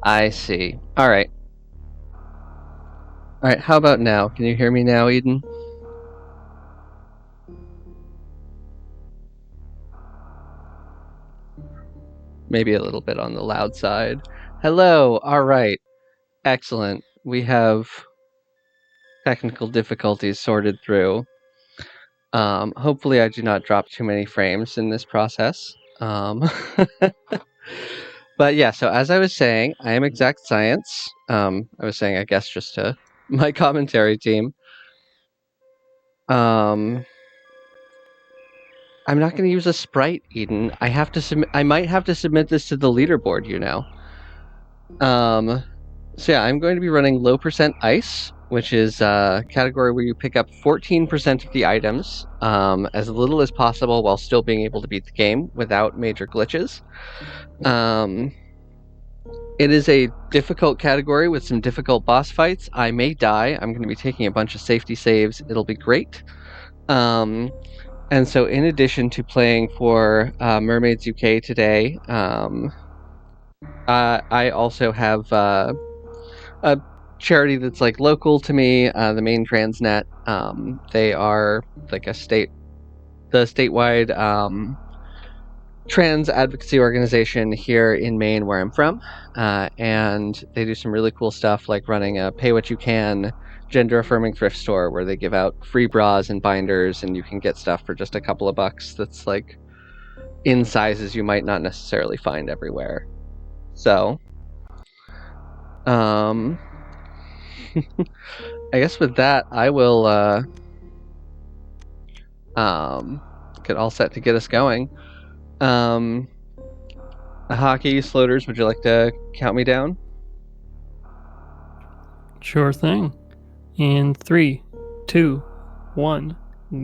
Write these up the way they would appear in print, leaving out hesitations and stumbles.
I see. All right. All right, how about now? Can you hear me now, Eden? Maybe a little bit on the loud side. Hello. All right. Excellent. We have technical difficulties sorted through. Hopefully I do not drop too many frames in this process. But yeah, so as I was saying, I am Exact Science. I was saying, I guess, just to my commentary team. I'm not going to use a sprite, Eden. I have to submit. I might have to submit this to the leaderboard, you know. So yeah, I'm going to be running low percent ice, which is a category where you pick up 14% of the items, as little as possible while still being able to beat the game without major glitches. It is a difficult category with some difficult boss fights. I may die. I'm going to be taking a bunch of safety saves. It'll be great. And so in addition to playing for Mermaids UK today, I also have a charity that's like local to me, the Maine Transnet. They are like the statewide trans advocacy organization here in Maine, where I'm from, and they do some really cool stuff, like running a pay what you can gender affirming thrift store where they give out free bras and binders, and you can get stuff for just a couple of bucks that's like in sizes you might not necessarily find everywhere. So I guess with that, I will get all set to get us going. Hockey, Sloters, would you like to count me down? Sure thing. In 3, 2, 1,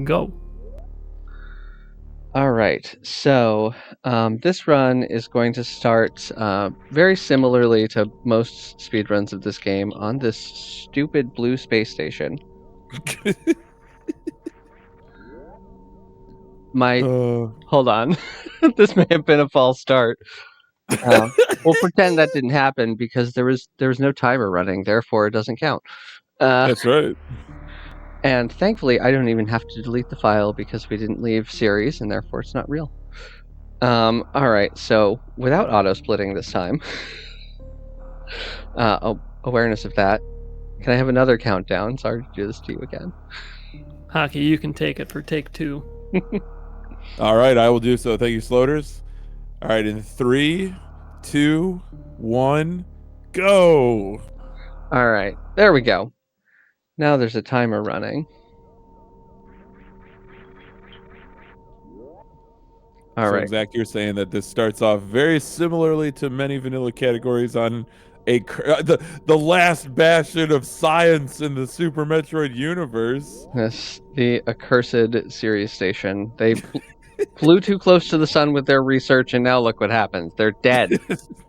go. All right, so this run is going to start very similarly to most speedruns of this game on this stupid blue space station. Hold on. This may have been a false start. We'll pretend that didn't happen because there was no timer running, therefore it doesn't count. That's right. And thankfully, I don't even have to delete the file because we didn't leave series, and therefore it's not real. All right, so without auto-splitting this time, awareness of that, can I have another countdown? Sorry to do this to you again. Hockey, you can take it for take 2. All right, I will do so. Thank you, Sloters. All right, in 3, 2, 1, go. All right, there we go. Now there's a timer running. All right. Exact, you're saying that this starts off very similarly to many vanilla categories on the last bastion of science in the Super Metroid universe. Yes, the accursed Sirius station. They flew too close to the sun with their research, and now look what happens. They're dead.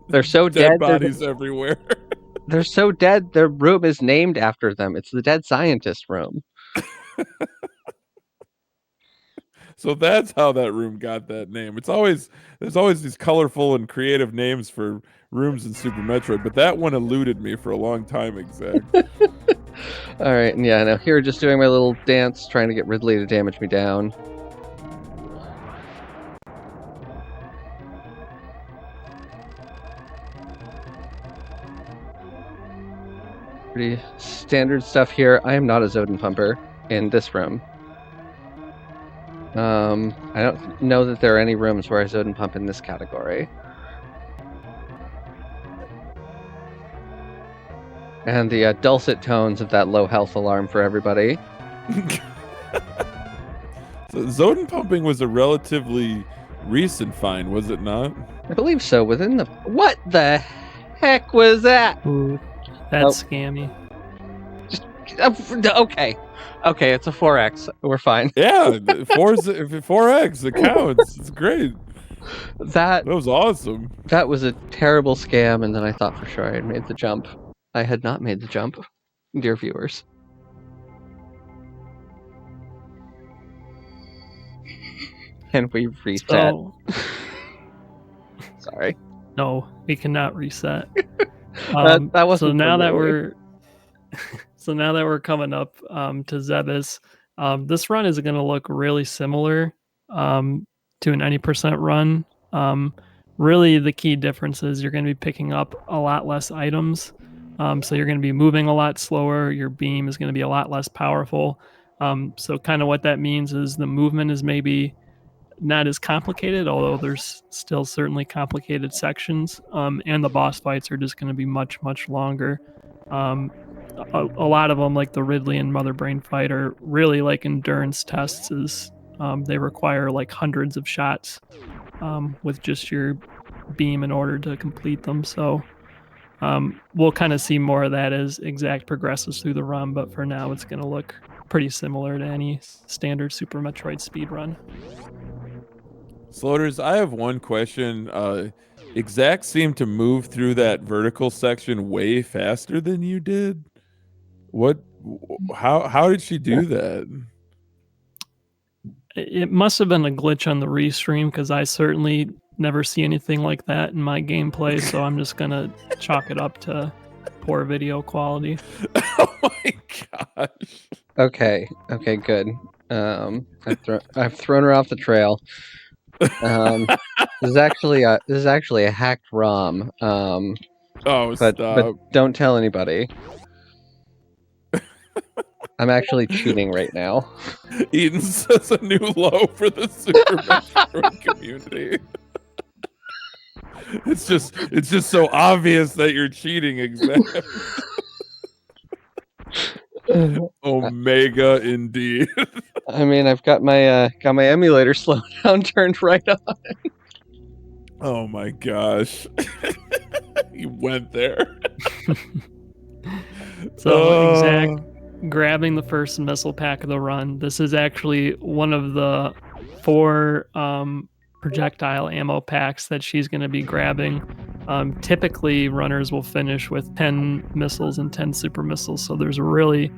They're so dead. Bodies everywhere. They're so dead, their room is named after them. It's the dead scientist room. So that's how that room got that name. There's always these colorful and creative names for rooms in Super Metroid, but that one eluded me for a long time, Exact. All right, and yeah, now here just doing my little dance, trying to get Ridley to damage me down. Pretty standard stuff here. I am not a Zoden pumper in this room. I don't know that there are any rooms where I Zoden pump in this category. And the dulcet tones of that low health alarm for everybody. So Zoden pumping was a relatively recent find, was it not? I believe so. Within the... What the heck was that? Ooh, that's scammy. Just... Okay. Okay, it's a 4X. We're fine. Yeah, 4X, it counts. It's great. That was awesome. That was a terrible scam, and then I thought for sure I had made the jump. I had not made the jump. dear viewers. Can we reset? So, Sorry. no, we cannot reset. That wasn't so now from that me. we're coming up to Zebes, this run is going to look really similar to an 90% run. Really, the key difference is you're going to be picking up a lot less items. So you're going to be moving a lot slower. Your beam is going to be a lot less powerful. So kind of what that means is the movement is maybe not as complicated, although there's still certainly complicated sections. And the boss fights are just going to be much, much longer. A lot of them, like the Ridley and Mother Brain fight, are really like endurance tests. They require like hundreds of shots with just your beam in order to complete them. So we'll kind of see more of that as Exact progresses through the run, but for now it's going to look pretty similar to any standard Super Metroid speed run. Sloters, I have one question. Exact seemed to move through that vertical section way faster than you did. What? How did she do that? It must have been a glitch on the restream because I certainly never see anything like that in my gameplay. So I'm just gonna chalk it up to poor video quality. Oh my gosh. Okay, good. I've thrown her off the trail. This is actually a hacked ROM. Oh, but stop. don't tell anybody. I'm actually cheating right now. Eden sets a new low for the Super Metroid community. It's just so obvious that you're cheating, Exact. Omega indeed. I mean, I've got my emulator slowdown turned right on. Oh my gosh. You went there. So Exact grabbing the first missile pack of the run. This is actually one of the 4 projectile ammo packs that she's going to be grabbing. Typically, runners will finish with 10 missiles and 10 super missiles, so there's really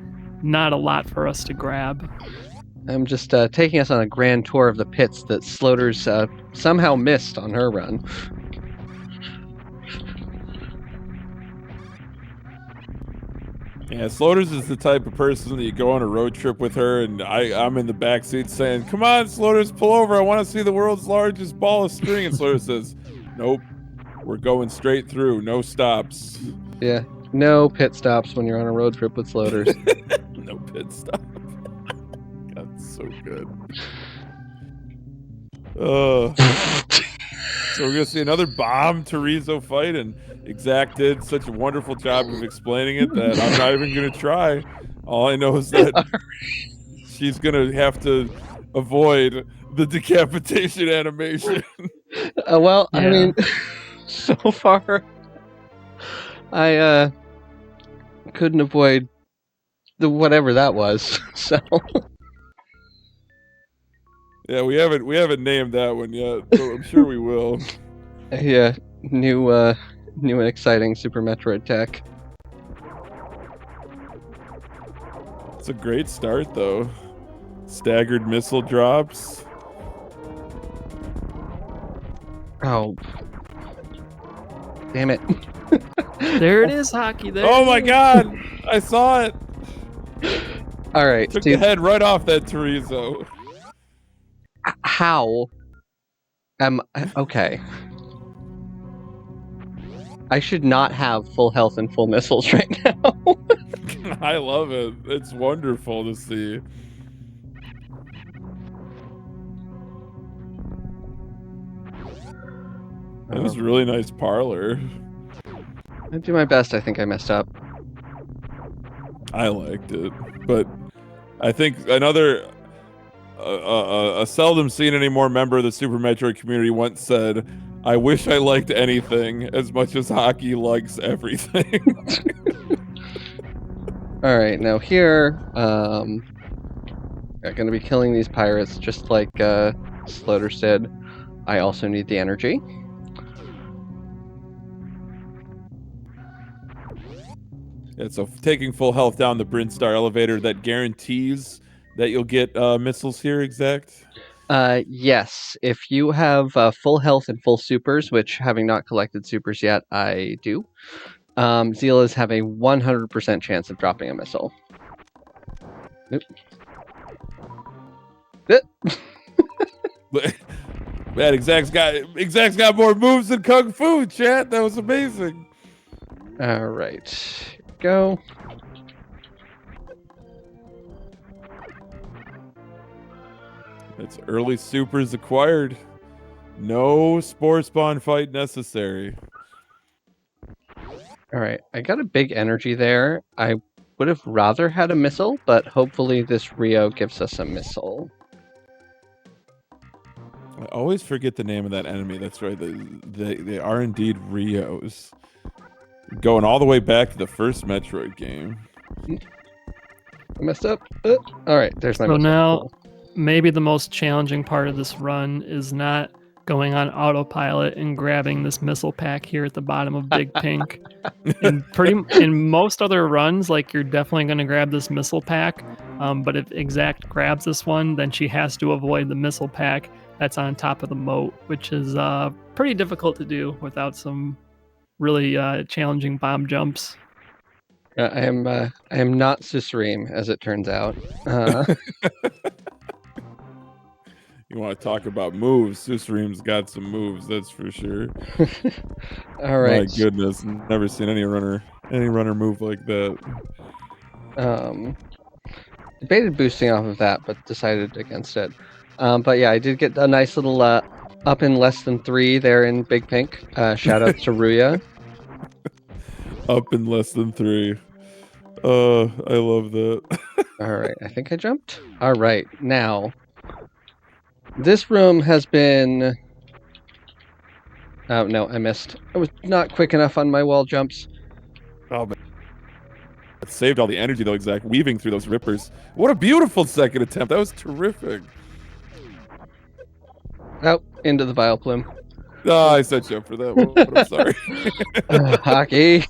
not a lot for us to grab. I'm just taking us on a grand tour of the pits that Sloters somehow missed on her run. Yeah, Sloters is the type of person that you go on a road trip with her, and I'm in the back seat saying, "Come on, Sloters, pull over. I want to see the world's largest ball of string." And Sloters says, "Nope, we're going straight through, no stops." Yeah, no pit stops when you're on a road trip with Sloters. No pit stop. That's so good. So we're gonna see another bomb Terizo fight, and Exact did such a wonderful job of explaining it that I'm not even gonna try. All I know is that she's gonna have to avoid the decapitation animation. Well, Yeah. I mean, so far, I couldn't avoid the whatever that was. So Yeah, we haven't named that one yet, but I'm sure we will. yeah, new and exciting Super Metroid tech. It's a great start, though. Staggered missile drops. Oh, damn it! There it is, Hockey. There. Oh my God! I saw it. All right, Took the head right off that Terizo. How? Okay. I should not have full health and full missiles right now. I love it. It's wonderful to see. That was a really nice parlor. I do my best. I think I messed up. I liked it, but I think another a seldom seen anymore member of the Super Metroid community once said, "I wish I liked anything as much as hockey likes everything." All right, now here, I'm gonna be killing these pirates just like Slaughter said. I also need the energy. Yeah, so taking full health down the Brinstar elevator that guarantees that you'll get missiles here, exact? Yes, if you have full health and full supers, which having not collected supers yet, I do. Zeelas have a 100% chance of dropping a missile. Nope. Man, Exact's got more moves than Kung Fu, chat. That was amazing. All right, go. It's early supers acquired. No spore spawn fight necessary. All right, I got a big energy there. I would have rather had a missile, but hopefully this Rio gives us a missile. I always forget the name of that enemy. That's right. They are indeed Rios. Going all the way back to the first Metroid game. I messed up. All right, there's my So missile. now, Cool. maybe the most challenging part of this run is not going on autopilot and grabbing this missile pack here at the bottom of Big Pink. In most other runs, like you're definitely going to grab this missile pack. But if Exact grabs this one, then she has to avoid the missile pack that's on top of the moat, which is pretty difficult to do without some really challenging bomb jumps. I am not Susurim, as it turns out. You want to talk about moves? Susurim's got some moves, that's for sure. All right. My goodness, never seen any runner move like that. Debated boosting off of that, but decided against it. But yeah, I did get a nice little up in less than 3 there in Big Pink. Shout out to Ruya. Up in less than 3. I love that. All right, I think I jumped. All right, now this room has been. Oh no, I missed. I was not quick enough on my wall jumps. Oh, man. It saved all the energy though, Exact, weaving through those rippers. What a beautiful second attempt. That was terrific. Oh, into the bile plume. Oh, I set you up for that one, but I'm sorry. Hockey.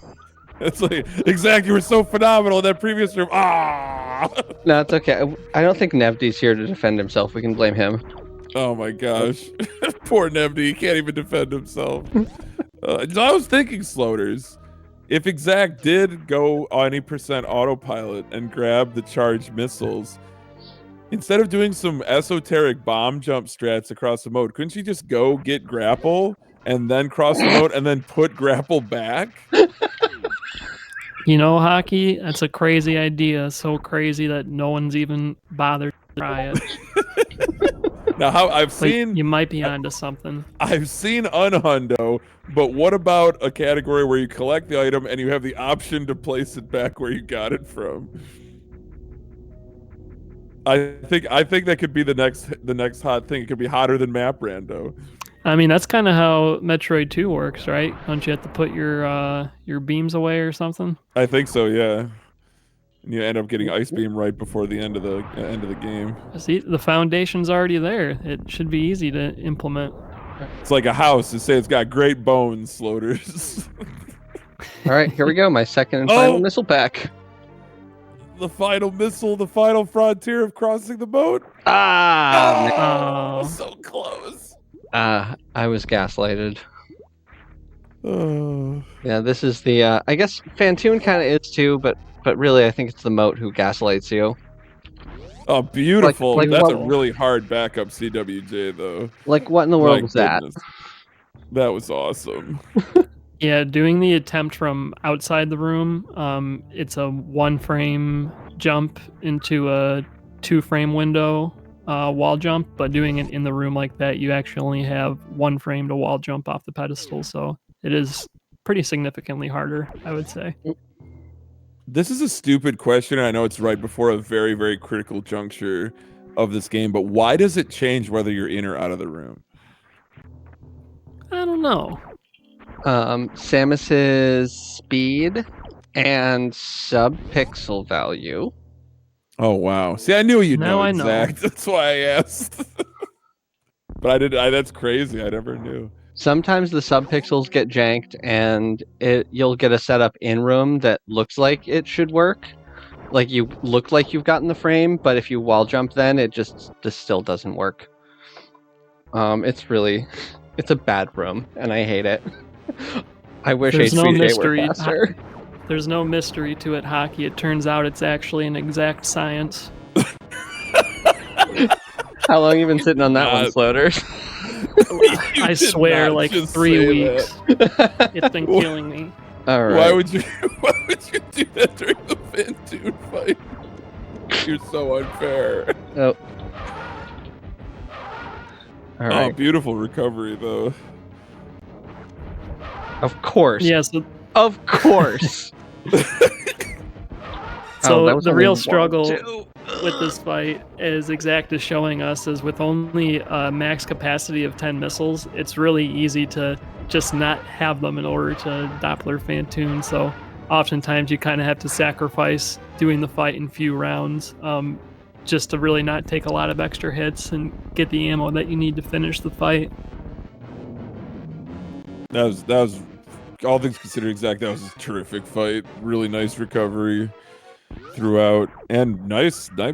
It's like, Exact, you were so phenomenal in that previous room. Ah! No, it's okay. I don't think Nevdi's here to defend himself. We can blame him. Oh my gosh. Poor Nebny, he can't even defend himself. I was thinking, Sloaters, if Exact did go any percent autopilot and grab the charged missiles, instead of doing some esoteric bomb jump strats across the moat, couldn't she just go get grapple and then cross the moat and then put grapple back? You know, Hockey, that's a crazy idea. So crazy that no one's even bothered to try it. Now, I've But seen you might be onto something. I've seen Unhundo, but what about a category where you collect the item and you have the option to place it back where you got it from? I think that could be the next hot thing. It could be hotter than map rando. I mean, that's kind of how Metroid 2 works, right? Don't you have to put your beams away or something? I think so, yeah. And you end up getting Ice Beam right before the end of the game. See, the foundation's already there. It should be easy to implement. It's like a house. You say it's got great bones, Sloaters. All right, here we go. My second and final missile pack. The final missile, the final frontier of crossing the moat. Ah! Oh. So close. I was gaslighted. Oh. Yeah, this is the. I guess Fantoon kind of is too, but really, I think it's the moat who gaslights you. Oh, beautiful. Like That's what, a really hard backup CWJ, though. Like, what in the world was goodness. That was awesome. Yeah, doing the attempt from outside the room, it's a 1-frame jump into a 2-frame window wall jump, but doing it in the room like that, you actually only have 1 frame to wall jump off the pedestal, so it is pretty significantly harder, I would say. This is a stupid question. I know it's right before a very, very critical juncture of this game, but why does it change whether you're in or out of the room? I don't know. Samus's speed and sub-pixel value. Oh, wow. See, I knew you'd Now know I know. exact. That's why I asked. But that's crazy. I never knew. Sometimes the subpixels get janked, and you'll get a setup in room that looks like it should work. Like you look like you've gotten the frame, but if you wall jump, then this still doesn't work. It's a bad room, and I hate it. I wish There's no HVGA were mystery. faster. There's no mystery to it, Hockey. It turns out it's actually an exact science. How long you been sitting on that one, Not- Sloters? I did swear, not like just 3 say weeks. that. It's been killing me. All right. Why would you do that during the Fantoon fight? You're so unfair. Oh. All right. Oh, beautiful recovery though. Of course. Yeah, so, Of course. so that was the only real one, struggle two. with this fight, as Exact is showing us, is with only a max capacity of 10 missiles, it's really easy to just not have them in order to Doppler Fantoon. So oftentimes you kind of have to sacrifice doing the fight in few rounds, just to really not take a lot of extra hits and get the ammo that you need to finish the fight. That was all things considered, Exact. That was a terrific fight. Really nice recovery throughout, and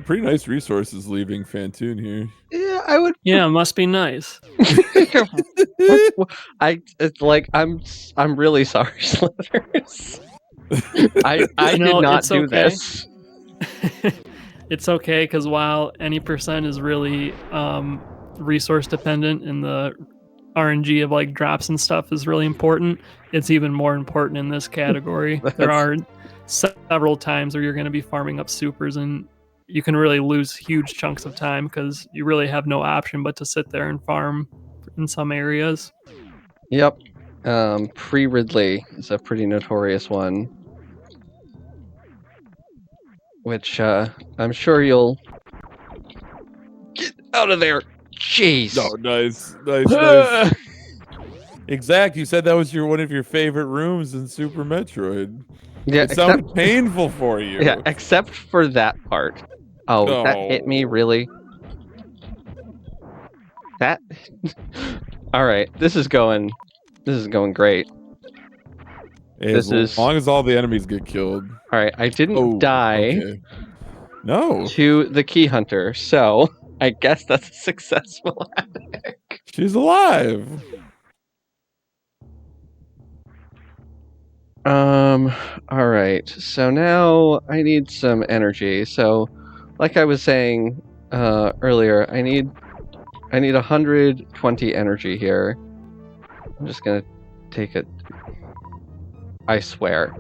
pretty nice resources leaving Fantoon here. Yeah, I would. Yeah, it must be nice. It's like I'm really sorry, Slithers. I did not it's do okay. this. It's okay, because while any percent is really resource dependent, and the RNG of like drops and stuff is really important, it's even more important in this category. There are several times where you're going to be farming up supers, and you can really lose huge chunks of time because you really have no option but to sit there and farm in some areas. Yep. Pre-Ridley is a pretty notorious one, which I'm sure you'll get out of there. Jeez. Oh, nice. Exact. You said that was one of your favorite rooms in Super Metroid. Yeah, It sounded painful for you. Yeah, except for that part. Oh, that hit me really. That. All right, this is going great. As long as all the enemies get killed. All right, I didn't die Okay. No. to the key hunter, so I guess that's a successful epic. She's alive. All right. So now I need some energy. So, like I was saying earlier, I need 120 energy here. I'm just gonna take it. I swear,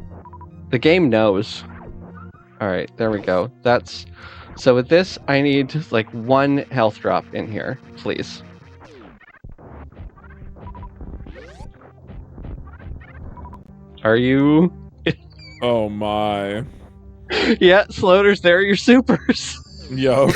the game knows. All right, there we go. So with this, I need like 1 health drop in here, please. Are you? Oh my. Yeah, Sloters, there are your supers. Yo.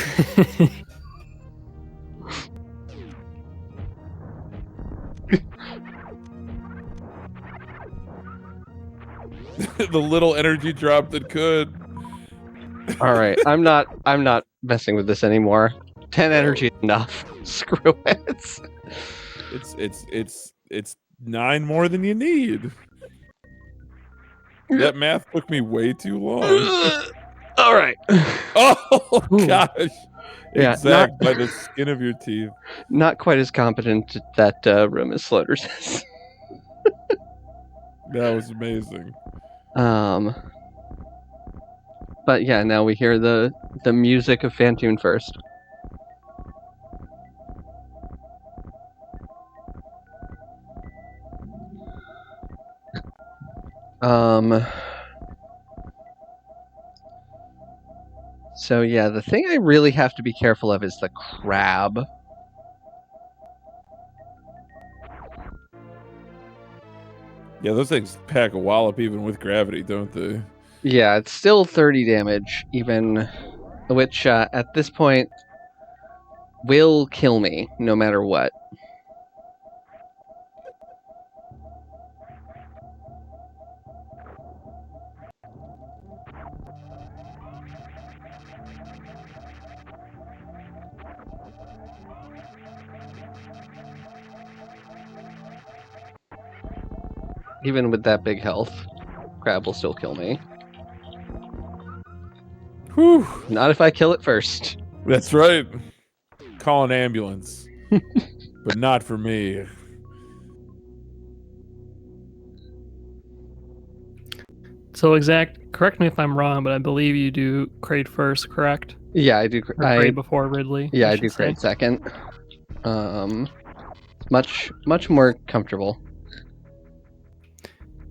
The little energy drop that could. All right, I'm not messing with this anymore. 10 energy is enough. Screw it. It's 9 more than you need. That math took me way too long. All right. Oh gosh. Yeah, Exact by the skin of your teeth. Not quite as competent at that room as Sloters is. That was amazing. But yeah, now we hear the music of Fantoon first. So yeah, the thing I really have to be careful of is the crab. Yeah, those things pack a wallop even with gravity, don't they? Yeah, it's still 30 damage, even, which at this point will kill me no matter what. Even with that big health, crab will still kill me. Whew. Not if I kill it first. That's right. Call an ambulance. But not for me. So exact. Correct me if I'm wrong, but I believe you do Kraid first, correct? Yeah, I do. Or Kraid before Ridley. Yeah, I do Kraid second. Much more comfortable.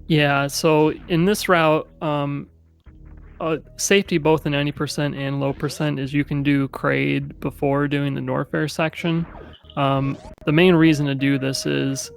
Yeah. So in this route, safety both in 90% and low percent is you can do Kraid before doing the Norfair section. The main reason to do this is,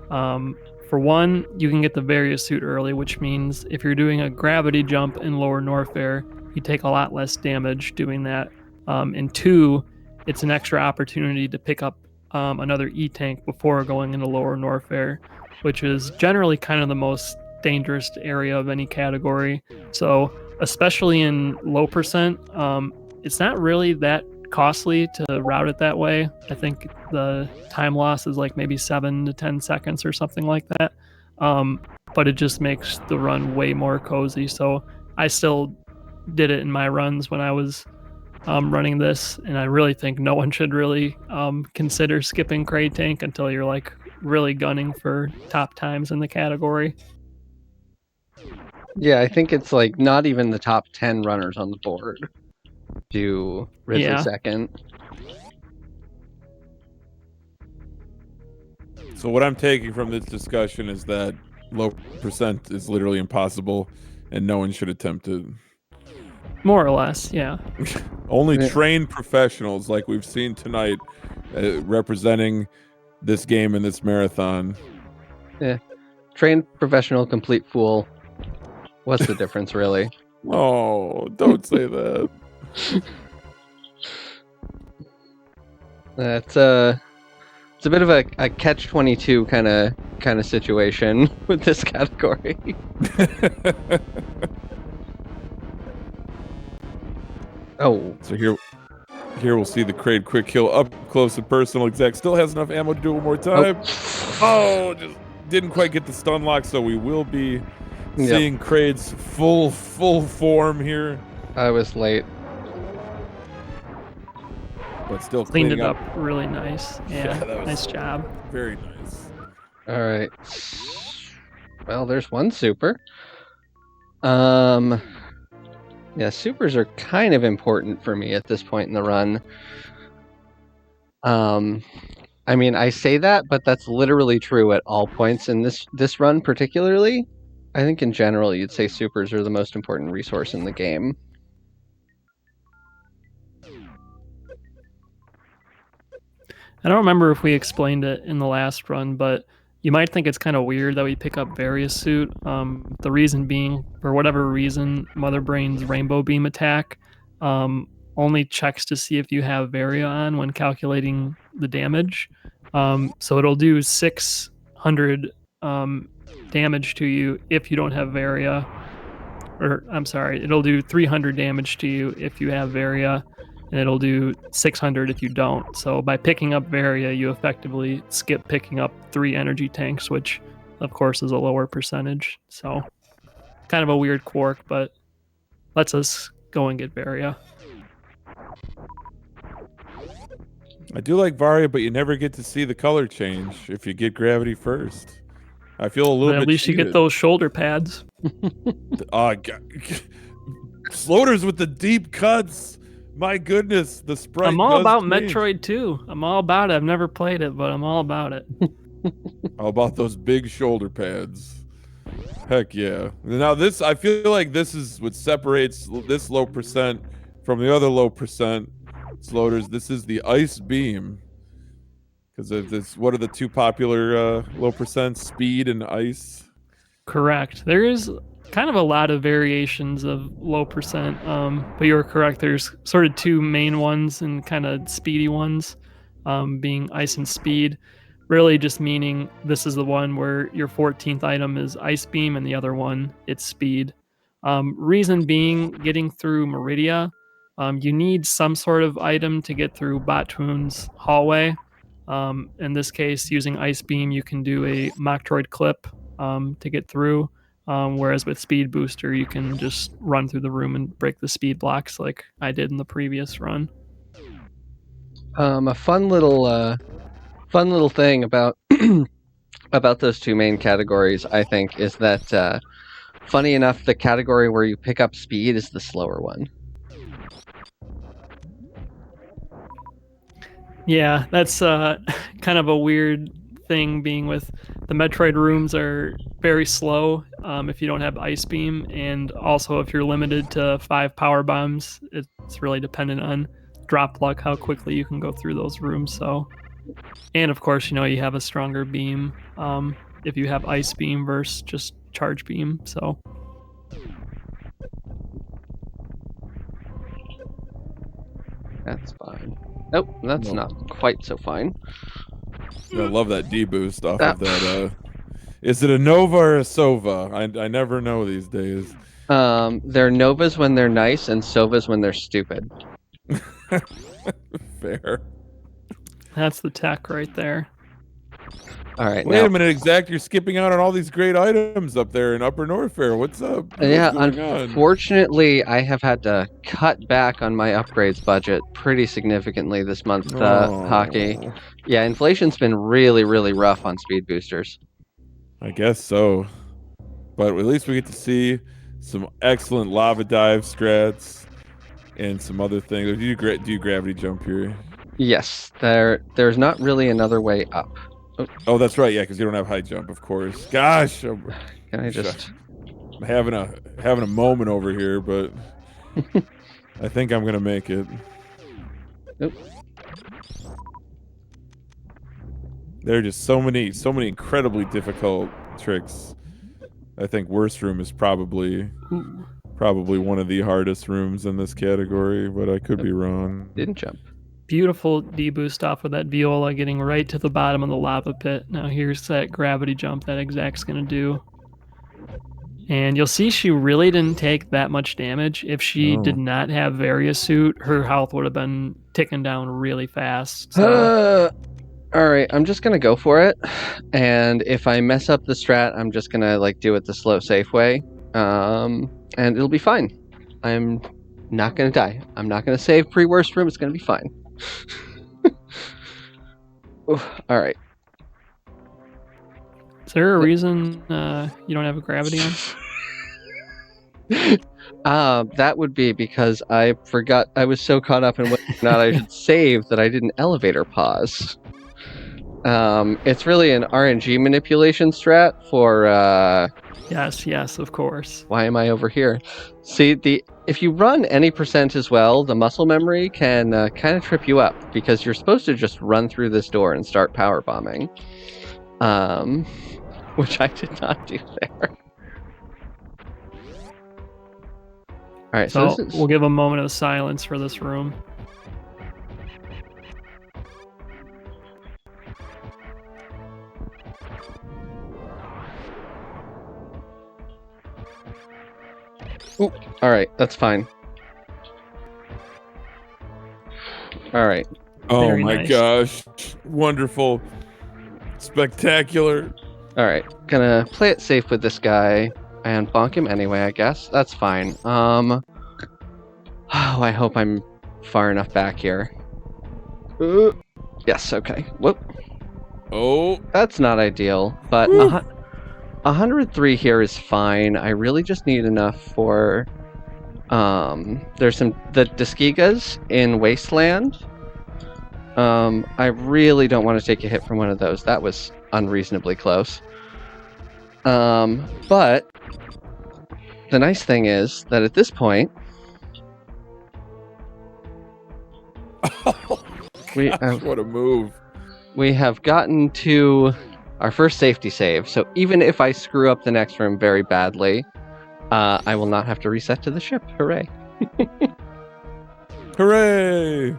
for one, you can get the various suit early, which means if you're doing a gravity jump in lower Norfair, you take a lot less damage doing that. And two, it's an extra opportunity to pick up another E-tank before going into lower Norfair, which is generally kind of the most dangerous area of any category. So especially in low percent, it's not really that costly to route it that way. I think the time loss is like maybe 7 to 10 seconds or something like that. But it just makes the run way more cozy. So I still did it in my runs when I was running this, and I really think no one should really consider skipping Kraid Tank until you're like really gunning for top times in the category. Yeah, I think it's like not even the top 10 runners on the board do Ridley second. So what I'm taking from this discussion is that low percent is literally impossible and no one should attempt it. More or less, yeah. Only trained professionals like we've seen tonight representing this game in this marathon. Yeah. Trained professional, complete fool. What's the difference, really? Oh, don't say that. It's a bit of a catch-22 kind of situation with this category. Oh, so here we'll see the Kraid quick kill up close and personal. Exec still has enough ammo to do it one more time. Oh, just didn't quite get the stun lock, so we will be seeing Kraid's full form here. I was late. But still cleaned it up really nice. Yeah, nice job. Very nice. All right. Well, there's one super. Yeah, supers are kind of important for me at this point in the run. I mean, I say that, but that's literally true at all points in this run particularly. I think in general you'd say supers are the most important resource in the game. I don't remember if we explained it in the last run, but you might think it's kind of weird that we pick up various suit. The reason being, for whatever reason, Mother Brain's Rainbow Beam attack only checks to see if you have Varia on when calculating the damage. So it'll do 600 damage to you if you don't have Varia. Or, I'm sorry, it'll do 300 damage to you if you have Varia, and it'll do 600 if you don't. So by picking up Varia, you effectively skip picking up 3 energy tanks, which of course is a lower percentage. So kind of a weird quirk, but lets us go and get Varia. I do like Varia, but you never get to see the color change if you get gravity first. I feel a little bit at least cheated. You get those shoulder pads. Floaters with the deep cuts. My goodness, the sprite. I'm all about Metroid 2. I'm all about it. I've never played it, but I'm all about it. How about those big shoulder pads? Heck yeah. Now this, I feel like this is what separates this low percent from the other low percent floaters. This is the ice beam. Because of this, what are the two popular low percent? Speed and ice. Correct. There is kind of a lot of variations of low percent, but you're correct. There's sort of two main ones and kind of speedy ones, being ice and speed. Really just meaning this is the one where your 14th item is ice beam and the other one it's speed. Reason being, getting through Meridia, you need some sort of item to get through Batoon's hallway. In this case, using ice beam, you can do a Metroid clip to get through. Whereas with Speed Booster, you can just run through the room and break the speed blocks like I did in the previous run. A fun little thing about about those two main categories, I think, is that funny enough, the category where you pick up speed is the slower one. Yeah, that's kind of a weird thing being with the Metroid rooms are very slow if you don't have Ice Beam, and also if you're limited to 5 power bombs, it's really dependent on drop luck how quickly you can go through those rooms. So, and of course, you have a stronger beam if you have Ice Beam versus just Charge Beam. So. That's fine. Nope, that's not quite so fine. I love that D boost off of that. Is it a Nova or a Sova? I never know these days. They're Novas when they're nice and Sovas when they're stupid. Fair. That's the tech right there. All right. Wait a minute, Exact. You're skipping out on all these great items up there in Upper North Fair. What's up? Yeah, What's going on? unfortunately, I have had to cut back on my upgrades budget pretty significantly this month, Hockey. Yeah, inflation's been really, really rough on speed boosters. I guess so. But at least we get to see some excellent lava dive strats and some other things. Do you gravity jump here? Yes, there's not really another way up. Oh, that's right. Yeah, because you don't have high jump, of course. Gosh, can I just? I'm having a moment over here, but I think I'm gonna make it. Nope. There are just so many incredibly difficult tricks. I think worst room is probably one of the hardest rooms in this category, but I could be wrong. Didn't jump. Beautiful D-boost off with that Viola getting right to the bottom of the lava pit. Now here's that gravity jump that Exact's going to do. And you'll see she really didn't take that much damage. If she did not have Varia Suit, her health would have been ticking down really fast. So. All right, I'm just going to go for it. And if I mess up the strat, I'm just going to do it the slow, safe way. And it'll be fine. I'm not going to die. I'm not going to save pre-worst room. It's going to be fine. All right. Is there a reason you don't have a gravity on? That would be because I forgot. I was so caught up in whether or not I should save that I didn't elevator pause. It's really an RNG manipulation strat for. Yes, of course. Why am I over here? See, if you run any percent as well, the muscle memory can kind of trip you up because you're supposed to just run through this door and start power bombing, which I did not do there. All right, so we'll give a moment of silence for this room. Ooh, all right, that's fine. All right. Oh Very my nice. gosh. Wonderful. Spectacular. All right, gonna play it safe with this guy and bonk him anyway, I guess. That's fine. Oh, I hope I'm far enough back here. Yes, okay. Whoop. Oh. That's not ideal, but 103 here is fine. I really just need enough for... there's the Deskigas in Wasteland. I really don't want to take a hit from one of those. That was unreasonably close. But the nice thing is that at this point, what a move. We have gotten to our first safety save. So even if I screw up the next room very badly, I will not have to reset to the ship. Hooray. Hooray!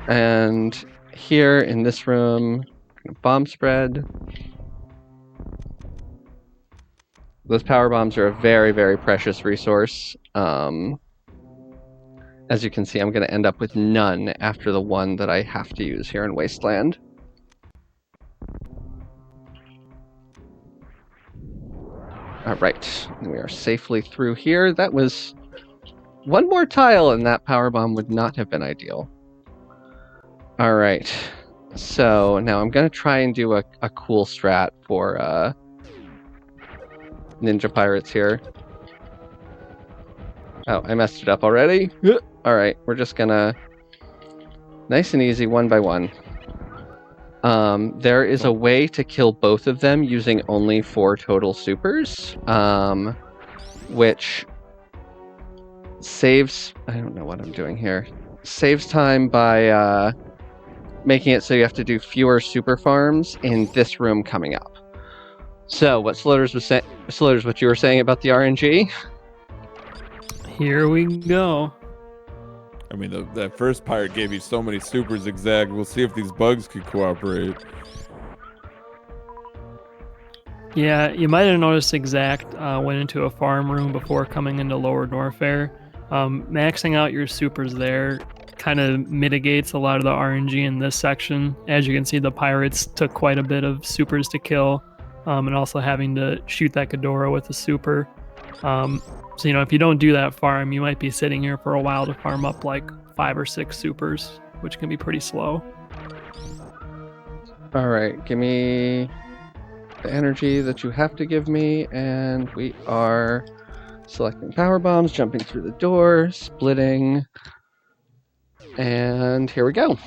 And here in this room, bomb spread. Those power bombs are a very, very precious resource. As you can see, I'm going to end up with none after the one that I have to use here in Wasteland. All right, we are safely through here. That was one more tile, and that power bomb would not have been ideal. All right, so now I'm gonna try and do a cool strat for Ninja Pirates here. Oh, I messed it up already. All right, we're just gonna nice and easy, one by one. There is a way to kill both of them using only 4 total supers, which saves... I don't know what I'm doing here. Saves time by making it so you have to do fewer super farms in this room coming up. So, what Sloters was saying... Sloters, what you were saying about the RNG? Here we go. I mean, that first pirate gave you so many super zigzag. We'll see if these bugs can cooperate. Yeah, you might have noticed Exact went into a farm room before coming into Lower Norfair. Maxing out your supers there kind of mitigates a lot of the RNG in this section. As you can see, the pirates took quite a bit of supers to kill, and also having to shoot that Ghidorah with a super. So, if you don't do that farm, you might be sitting here for a while to farm up like 5 or 6 supers, which can be pretty slow. All right, give me the energy that you have to give me, and we are selecting power bombs, jumping through the door, splitting, and here we go.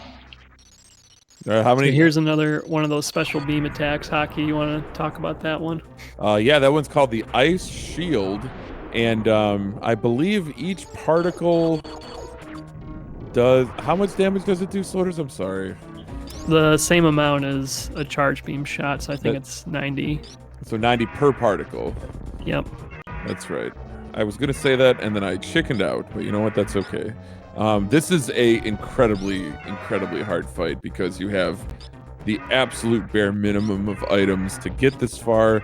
How many? So here's another one of those special beam attacks. Hockey, you want to talk about that one? Yeah, that one's called the Ice Shield, and I believe each particle does... How much damage does it do, Sloters? I'm sorry. The same amount as a charge beam shot, so I think it's 90. So 90 per particle. Yep. That's right. I was gonna say that, and then I chickened out, but you know what? That's okay. This is a incredibly hard fight because you have the absolute bare minimum of items to get this far,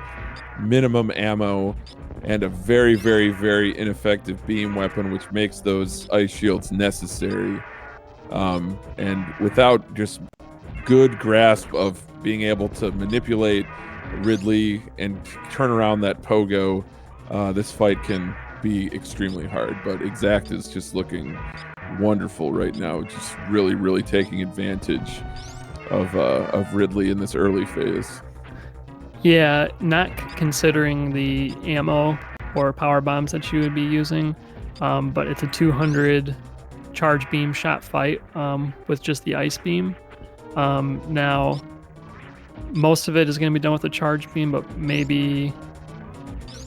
minimum ammo, and a very, very, very ineffective beam weapon, which makes those ice shields necessary. And without just good grasp of being able to manipulate Ridley and turn around that pogo, this fight can be extremely hard. But Exact is just looking wonderful right now, just really taking advantage of Ridley in this early phase. Yeah, not considering the ammo or power bombs that you would be using, but it's a 200 charge beam shot fight with just the ice beam. Now, most of it is going to be done with the charge beam, but maybe,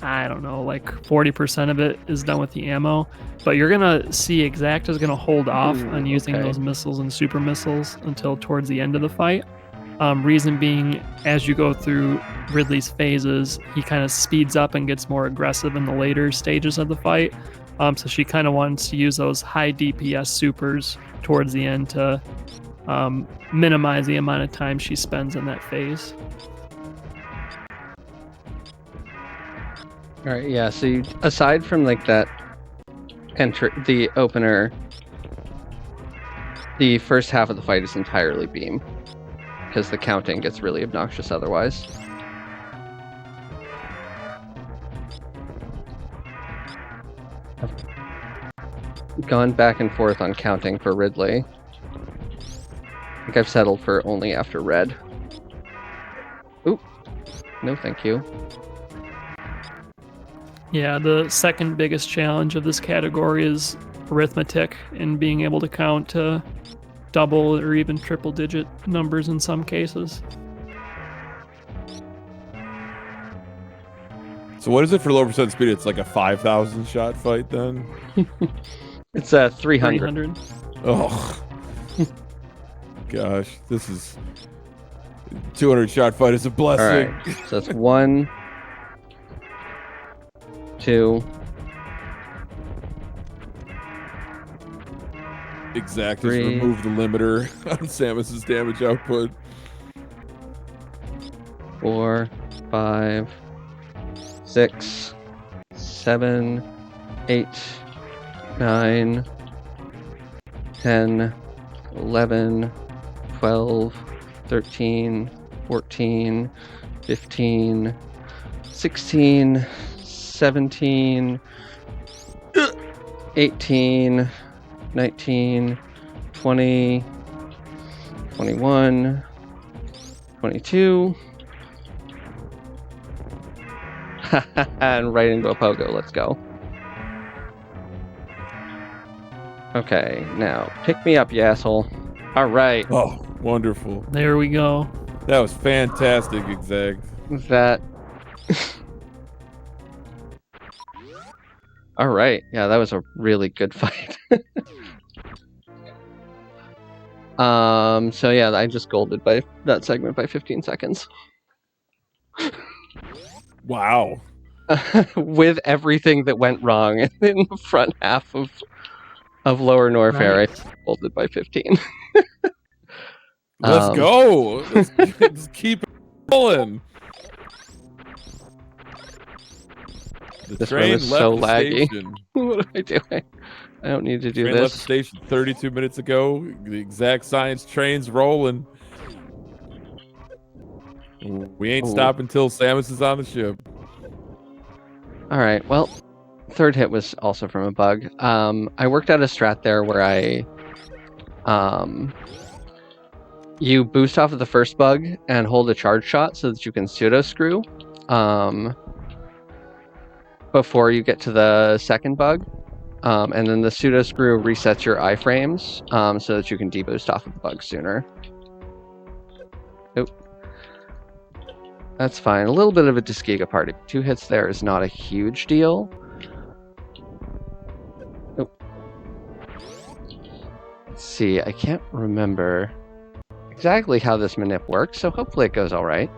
I don't know, like 40% of it is done with the ammo. But you're going to see Exact is going to hold off on using those missiles and super missiles until towards the end of the fight. Reason being, as you go through Ridley's phases, he kind of speeds up and gets more aggressive in the later stages of the fight. So she kind of wants to use those high DPS supers towards the end to minimize the amount of time she spends in that phase. All right, yeah. So you, aside from like that the opener, the first half of the fight is entirely beam, because the counting gets really obnoxious otherwise. I've gone back and forth on counting for Ridley. I think I've settled for only after red. Oop. No, thank you. Yeah, the second biggest challenge of this category is arithmetic and being able to count to double or even triple digit numbers in some cases. So what is it for low percent speed? It's like a 5,000 shot fight then? It's 300. Oh. Gosh, this is 200 shot fight is a blessing. All right, so that's 1, 2. Exact 3. has removed the limiter on Samus's damage output. 4, 5, 6, 7, 8, 9, 10, 11, 12, 13, 14, 15, 16, 17, 18, 19, 20, 21, 22. And right into a pogo. Let's go. Okay, now pick me up, you asshole. All right. Oh, wonderful. There we go. That was fantastic, Exact. That. All right. Yeah, that was a really good fight. So yeah, I just golded by that segment by 15 seconds. Wow. With everything that went wrong in the front half of Lower Norfair, Nice. I golded by 15. Let's go. Let's keep it rolling. The This run train is left so the laggy. station. What am I doing? I don't need to do Train left the this. station 32 minutes ago. The Exact Science train's rolling. We ain't Ooh. stopping until Samus is on the ship. All right. Well, third hit was also from a bug. I worked out a strat there where you boost off of the first bug and hold a charge shot so that you can pseudo screw before you get to the second bug. And then the pseudo screw resets your iframes so that you can deboost off of the bug sooner. Oop. That's fine. A little bit of a Disgiga party. 2 hits there is not a huge deal. Oop. Let's see. I can't remember exactly how this manip works, so hopefully it goes all right.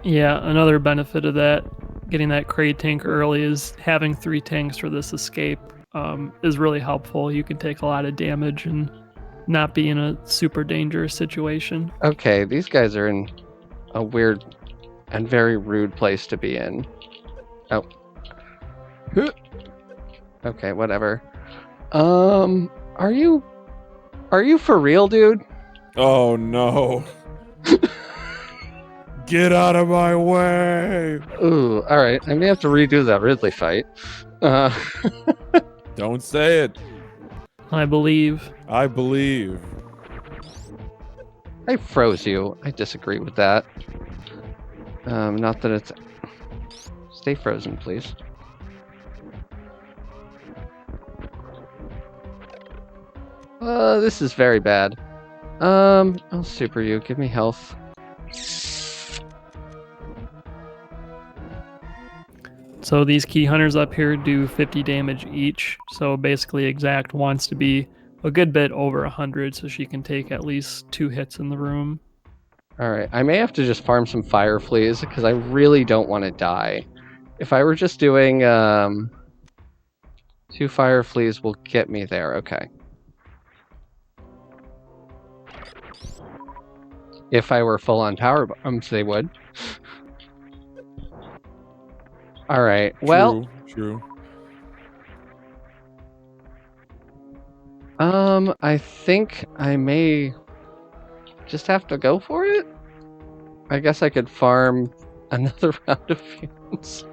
Yeah, another benefit of that, getting that crate tank early, is having 3 tanks for this escape is really helpful. You can take a lot of damage and not be in a super dangerous situation. Okay, these guys are in a weird and very rude place to be in. Oh. Okay, whatever. Are you for real, dude? Oh no. Get out of my way. Ooh, alright. I may have to redo that Ridley fight. Don't say it. I believe. I believe. I froze you. I disagree with that. Not that it's... Stay frozen, please. This is very bad. I'll super you. Give me health. So these key hunters up here do 50 damage each. So basically Exact wants to be a good bit over 100 so she can take at least 2 hits in the room. Alright, I may have to just farm some fire fleas because I really don't want to die. If I were just doing 2 fire fleas will get me there, okay. If I were full on power bombs, they would. Alright, well... True. I think I may just have to go for it. I guess I could farm another round of fumes.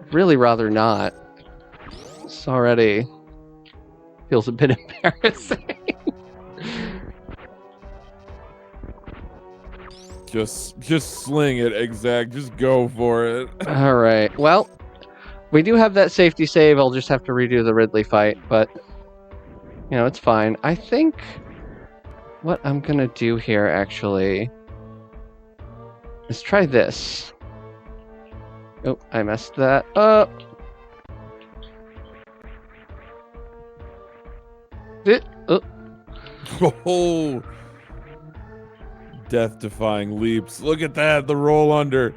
I'd really rather not. This already feels a bit embarrassing. Just sling it, Exact. Just go for it. All right. Well, we do have that safety save. I'll just have to redo the Ridley fight, but you know, it's fine. I think what I'm gonna do here actually is try this. Oh, I messed that up. Oh, death-defying leaps. Look at that. The roll under.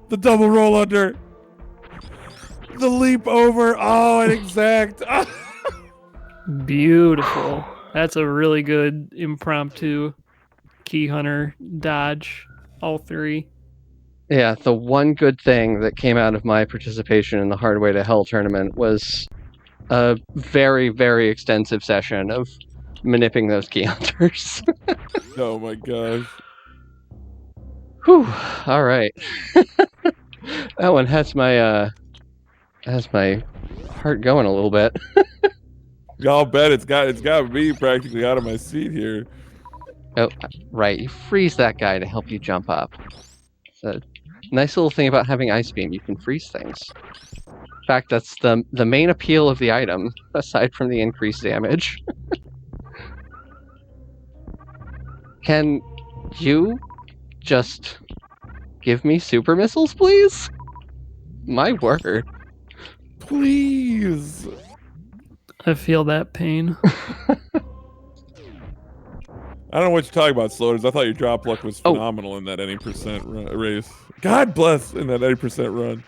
The double roll under. The leap over. Oh, and Exact. Beautiful. That's a really good impromptu key hunter dodge. All 3. Yeah, the one good thing that came out of my participation in the Hard Way to Hell tournament was a very, very extensive session of manipping those key hunters. Oh my gosh. Whew. All right. That one has my heart going a little bit. Y'all bet it's got me practically out of my seat here. Oh, right. You freeze that guy to help you jump up. It's a nice little thing about having Ice Beam. You can freeze things. In fact, that's the main appeal of the item, aside from the increased damage. Can you just give me super missiles, please? My word. Please. I feel that pain. I don't know what you're talking about, Sloters. I thought your drop luck was Oh. phenomenal in that any percent race. God bless in that 80% run.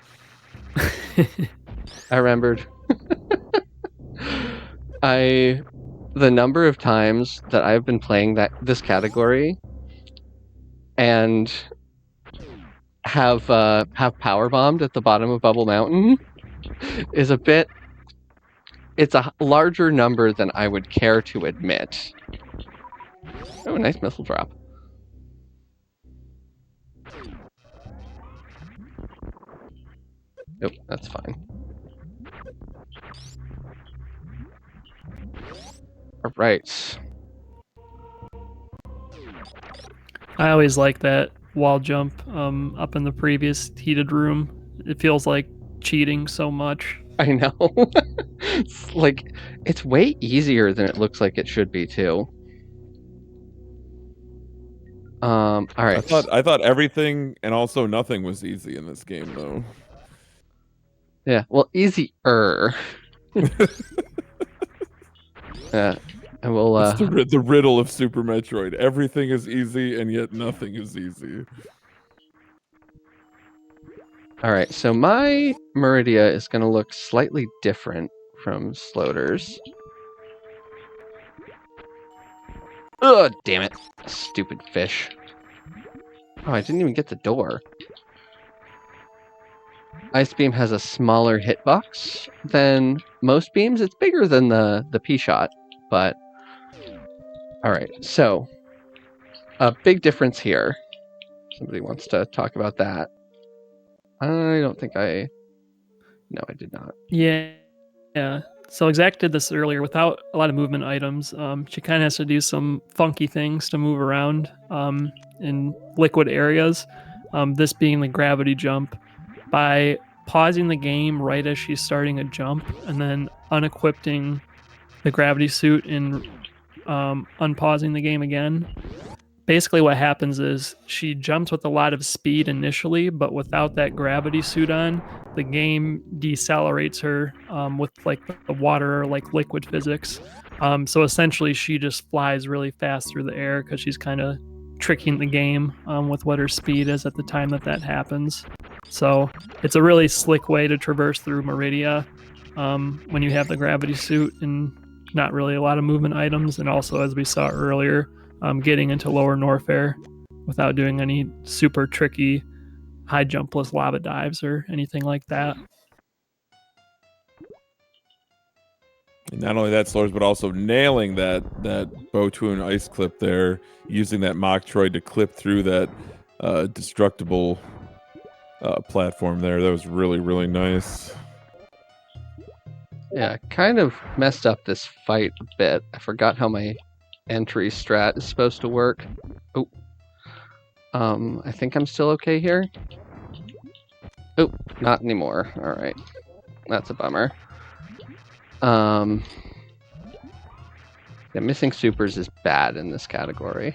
I remembered. The number of times that I've been playing this category and have power bombed at the bottom of Bubble Mountain is it's a larger number than I would care to admit. Oh, nice missile drop. Nope, that's fine. All right. I always like that wall jump up in the previous heated room. It feels like cheating so much. I know. It's way easier than it looks like it should be too. All right. I thought everything and also nothing was easy in this game though. Yeah, well, easier. And we'll It's the riddle of Super Metroid. Everything is easy and yet nothing is easy. all right, so my Meridia is going to look slightly different from Sloter's. Ugh, damn it. Stupid fish. Oh, I didn't even get the door. Ice Beam has a smaller hitbox than most beams. It's bigger than the P-Shot, but... Alright, so... A big difference here. Somebody wants to talk about that. I don't think I... No, I did not. Yeah. So Exact did this earlier without a lot of movement items. She kind of has to do some funky things to move around in liquid areas. This being the gravity jump. By pausing the game right as she's starting a jump and then unequipping the gravity suit and unpausing the game again. Basically what happens is she jumps with a lot of speed initially, but without that gravity suit on, the game decelerates her with like the water or like liquid physics. So essentially she just flies really fast through the air because she's kind of tricking the game with what her speed is at the time that happens. So it's a really slick way to traverse through Meridia when you have the gravity suit and not really a lot of movement items. And also, as we saw earlier, getting into Lower Norfair without doing any super tricky high jumpless lava dives or anything like that. And not only that, Slurs, but also nailing that Botoon ice clip there, using that Mocktroid to clip through that destructible platform there. That was really, really nice. Yeah, kind of messed up this fight a bit. I forgot how my entry strat is supposed to work. Oh. I think I'm still okay here. Oh, not anymore. All right. That's a bummer. Yeah, missing supers is bad in this category.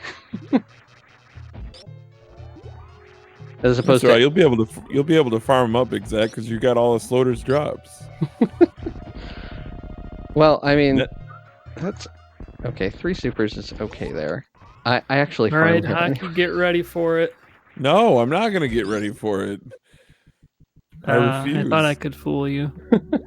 As opposed That's right. to You'll be able to farm them up, Exact, because you got all the Sloter's drops. Well, I mean, that's okay. 3 supers is okay there. I actually All right, farmed Hockey, get ready for it. No, I'm not gonna get ready for it. I refuse. I thought I could fool you.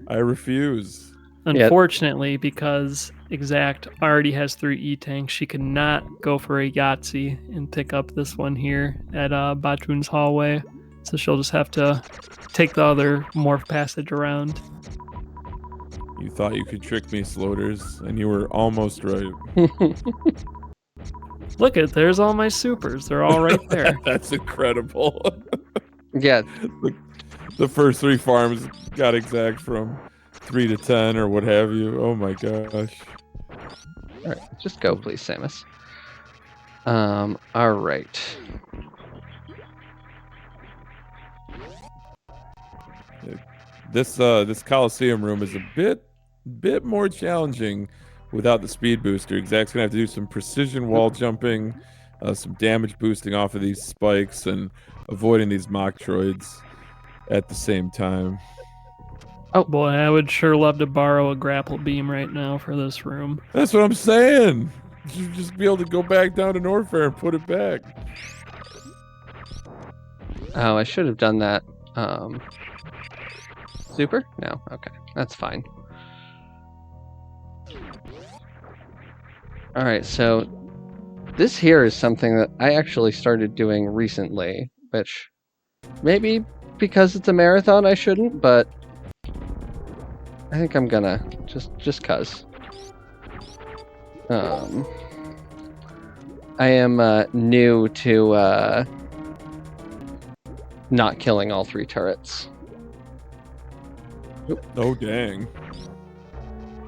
I refuse. Unfortunately, because Exact already has 3 E-tanks, she could not go for a Yahtzee and pick up this one here at Batoon's hallway. So she'll just have to take the other morph passage around. You thought you could trick me, Sloters, and you were almost right. Look there's all my supers. They're all right there. That's incredible. Yeah. the first 3 farms got exact from 3 to 10 or what have you. Oh my gosh. All right, just go, please, Samus. All right. This Coliseum room is a bit more challenging without the speed booster. Exact's gonna have to do some precision wall jumping, some damage boosting off of these spikes, and avoiding these Metroids at the same time. Oh boy, I would sure love to borrow a grapple beam right now for this room. That's what I'm saying. You should just be able to go back down to Norfair and put it back. Oh, I should have done that. Super? No. Okay, that's fine. All right, so this here is something that I actually started doing recently, which maybe because it's a marathon I shouldn't, but I think I'm gonna just cuz. I am new to not killing all 3 turrets. Oh dang.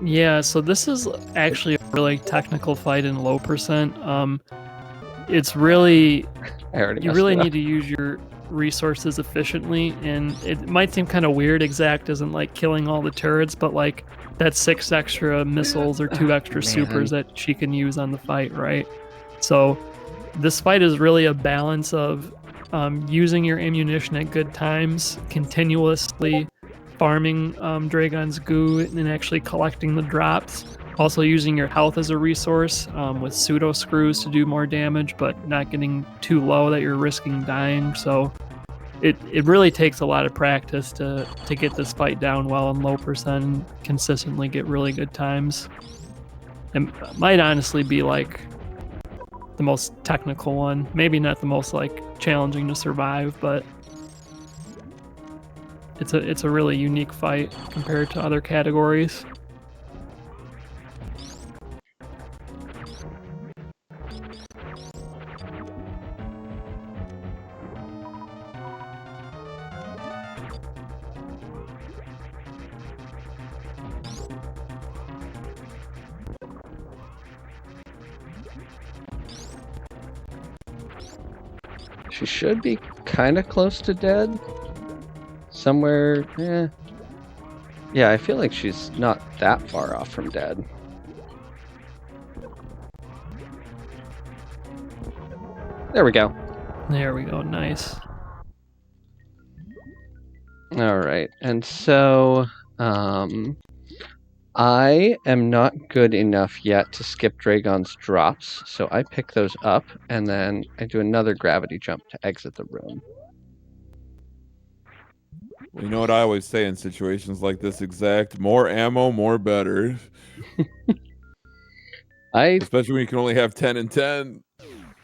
Yeah, so this is actually a really technical fight in low percent. It's really you really need to use your resources efficiently, and it might seem kind of weird. Exact isn't like killing all the turrets, but like that's 6 extra missiles or 2 extra supers that she can use on the fight, right? So this fight is really a balance of using your ammunition at good times, continuously farming Dragon's goo and actually collecting the drops. Also using your health as a resource with pseudo screws to do more damage, but not getting too low that you're risking dying. So it really takes a lot of practice to get this fight down well in low percent and consistently get really good times. It might honestly be like the most technical one. Maybe not the most like challenging to survive, but it's a really unique fight compared to other categories. She should be kind of close to dead. Somewhere, yeah, I feel like she's not that far off from dead. There we go. There we go, nice. All right, and so, I am not good enough yet to skip Dragon's drops, so I pick those up, and then I do another gravity jump to exit the room. Well, you know what I always say in situations like this, Exact? More ammo, more better. Especially when you can only have 10 and 10.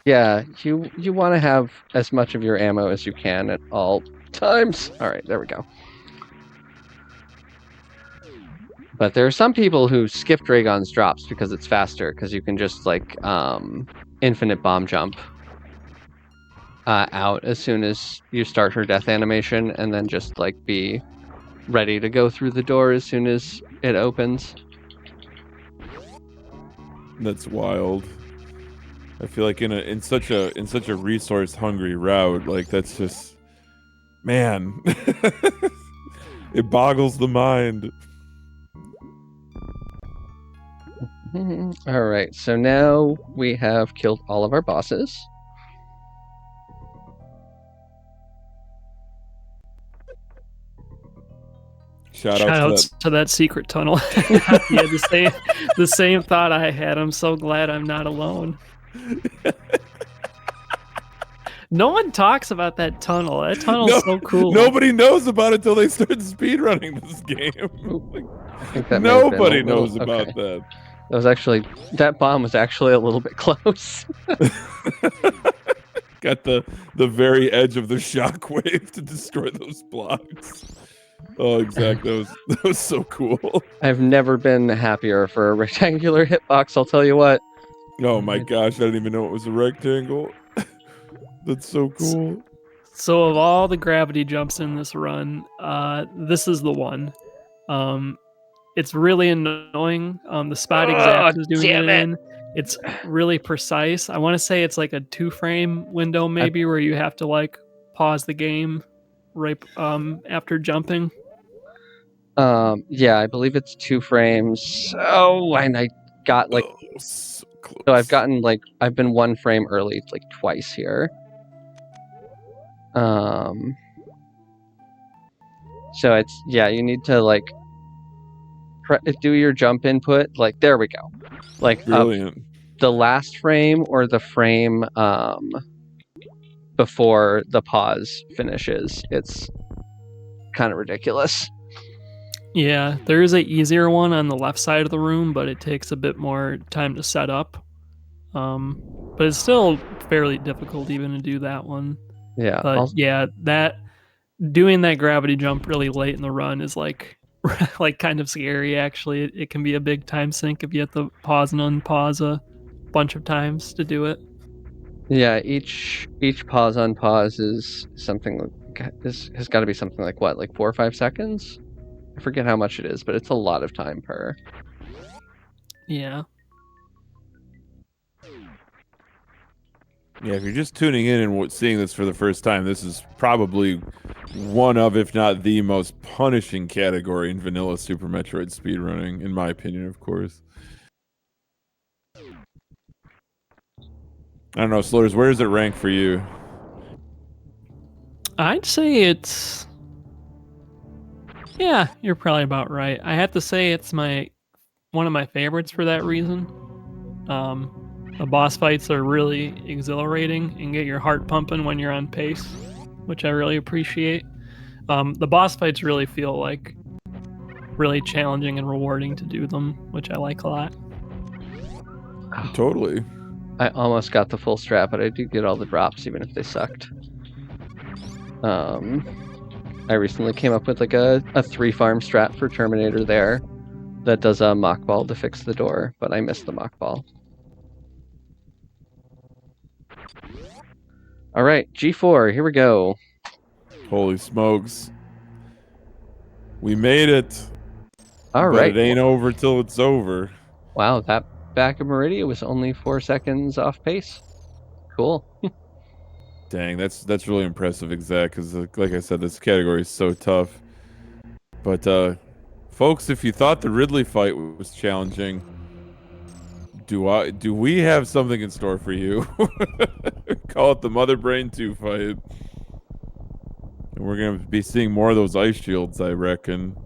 Yeah, you want to have as much of your ammo as you can at all times. All right, there we go. But there are some people who skip Dragon's drops because it's faster, because you can just like infinite bomb jump out as soon as you start her death animation, and then just like be ready to go through the door as soon as it opens. That's wild. I feel like in such a resource hungry route, like that's just, man, it boggles the mind. All right, so now we have killed all of our bosses. Shout out to that secret tunnel. Yeah, the same thought I had. I'm so glad I'm not alone. No one talks about that tunnel. That tunnel's so cool. Nobody knows about it till they start speedrunning this game. I think that nobody knows about that. That bomb was actually a little bit close. Got the very edge of the shockwave to destroy those blocks. Oh, exactly. That was so cool. I've never been happier for a rectangular hitbox, I'll tell you what. Oh my gosh, I didn't even know it was a rectangle. That's so cool. So of all the gravity jumps in this run, this is the one. It's really annoying. The spot Oh, Exact is doing it damn it. in. It's really precise. I want to say it's like a 2-frame window maybe where you have to like pause the game right after jumping. Yeah, I believe it's 2 frames. Oh, and I got like Oh, so close. so I've been 1 frame early like twice here. So it's you need to like do your jump input. Like there we go. Like Brilliant. the last frame or the frame before the pause finishes. It's kind of ridiculous. Yeah, there is a easier one on the left side of the room, but it takes a bit more time to set up. But it's still fairly difficult even to do that one. Yeah. But that doing that gravity jump really late in the run is like kind of scary actually. It can be a big time sink if you have to pause and unpause a bunch of times to do it. Yeah, each pause on pause is something has got to be something like what, like 4 or 5 seconds? I forget how much it is, but it's a lot of time per. Yeah. Yeah, if you're just tuning in and seeing this for the first time, this is probably one of, if not the most punishing category in vanilla Super Metroid speedrunning, in my opinion, of course. I don't know, Slurs, where does it rank for you? I'd say it's yeah, you're probably about right. I have to say it's one of my favorites for that reason. The boss fights are really exhilarating and get your heart pumping when you're on pace, which I really appreciate. The boss fights really feel like really challenging and rewarding to do them, which I like a lot. Totally. I almost got the full strat, but I do get all the drops even if they sucked. I recently came up with like a 3-farm strat for Terminator there that does a mock ball to fix the door, but I missed the mock ball. All right, G4, here we go. Holy smokes. We made it. All but right. it ain't over till it's over. Wow, that back of Meridia was only 4 seconds off pace. Cool. Dang, that's really impressive, Exact, because like I said, this category is so tough. But folks, if you thought the Ridley fight was challenging, do we have something in store for you? Call it the Mother Brain 2 fight. And we're gonna be seeing more of those ice shields, I reckon.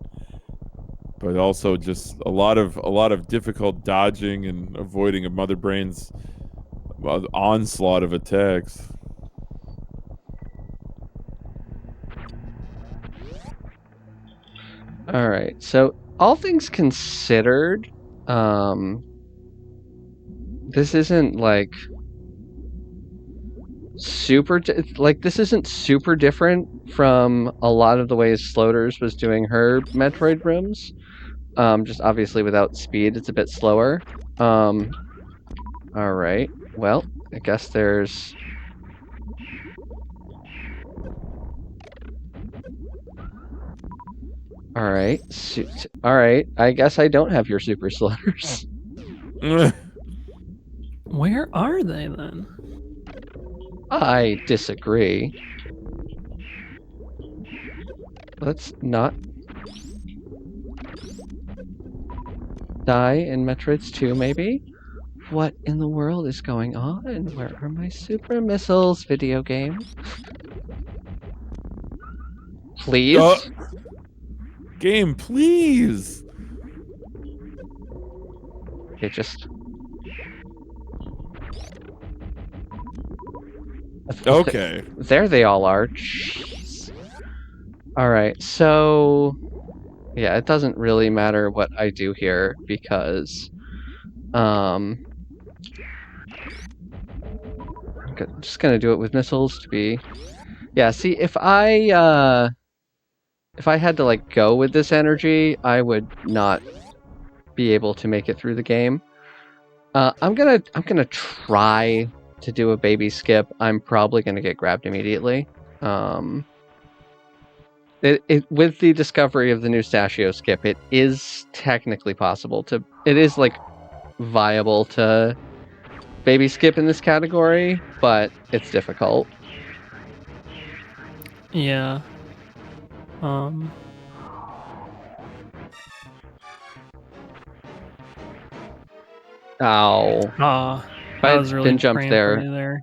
But also just a lot of difficult dodging and avoiding of Mother Brain's onslaught of attacks. All right. So, all things considered, this isn't like this isn't super different from a lot of the ways Sloters was doing her Metroid rooms. Just obviously without speed, it's a bit slower. All right. Well, I guess there's. All right. All right. I guess I don't have your super slurs. Where are they then? I disagree. Let's not die in Metroids 2, maybe? What in the world is going on? Where are my super missiles, video game? Please? Game, please! Okay, just... Okay. There they all are. Jeez. Alright, so... Yeah, it doesn't really matter what I do here, because... I'm just gonna do it with missiles to be... Yeah, see, if I had to, like, go with this energy, I would not be able to make it through the game. I'm gonna try to do a baby skip. I'm probably gonna get grabbed immediately. With the discovery of the new Stachio skip, it is technically possible to. It is like viable to baby skip in this category, but it's difficult. Yeah. Ow. If I That had was really spin jumped praying for there, you there.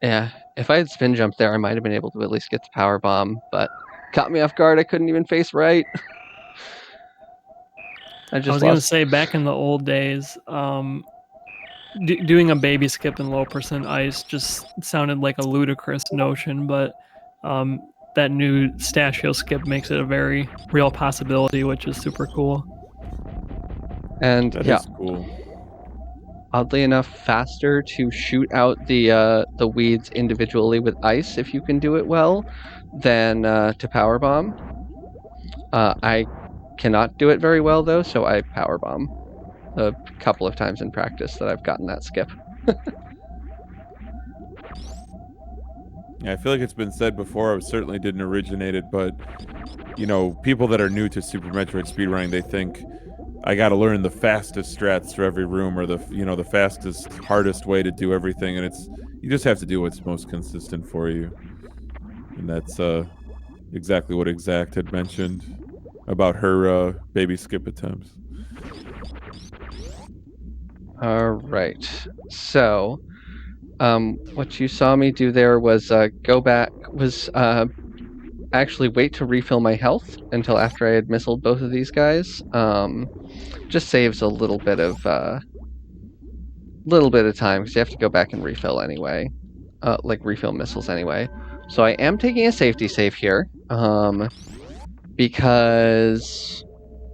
yeah. If I had spin jumped there, I might have been able to at least get the power bomb, but caught me off guard. I couldn't even face right. I I just was gonna lost. say back in the old days, doing a baby skip in low percent ice just sounded like a ludicrous notion, but that new Stachio skip makes it a very real possibility, which is super cool. And That yeah, is cool. oddly enough, faster to shoot out the weeds individually with ice if you can do it well than to power bomb. I cannot do it very well though, so I power bomb a couple of times in practice that I've gotten that skip. Yeah, I feel like it's been said before. I certainly didn't originate it, but you know, people that are new to Super Metroid speedrunning, they think I got to learn the fastest strats for every room, or the fastest, hardest way to do everything, and you just have to do what's most consistent for you, and that's exactly what Exact had mentioned about her baby skip attempts. All right, so what you saw me do there was actually wait to refill my health until after I had missiled both of these guys. Just saves a little bit of time because you have to go back and refill anyway, like refill missiles anyway. So I am taking a safety save here, because,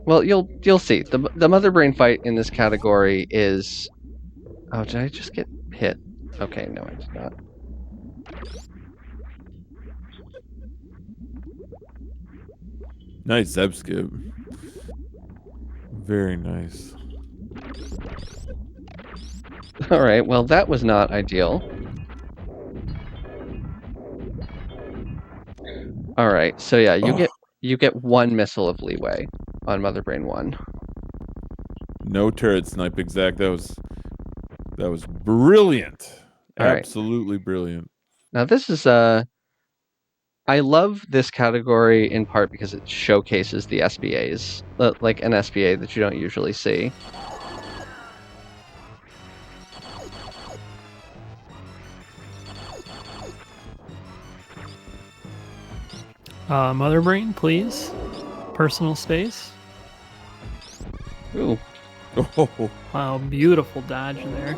well, you'll see the mother brain fight in this category is. Oh, did I just get hit? Okay, no, I did not. Nice Zeb skip. Very nice. All right, well, that was not ideal. All right, so yeah, you get one missile of leeway on Mother Brain 1. No turret snipe Exact. That was brilliant. All right. Absolutely brilliant. Now this is I love this category in part because it showcases the SBAs, like an SBA that you don't usually see. Mother Brain, please. Personal space. Ooh, Oh, Wow, beautiful dodge there.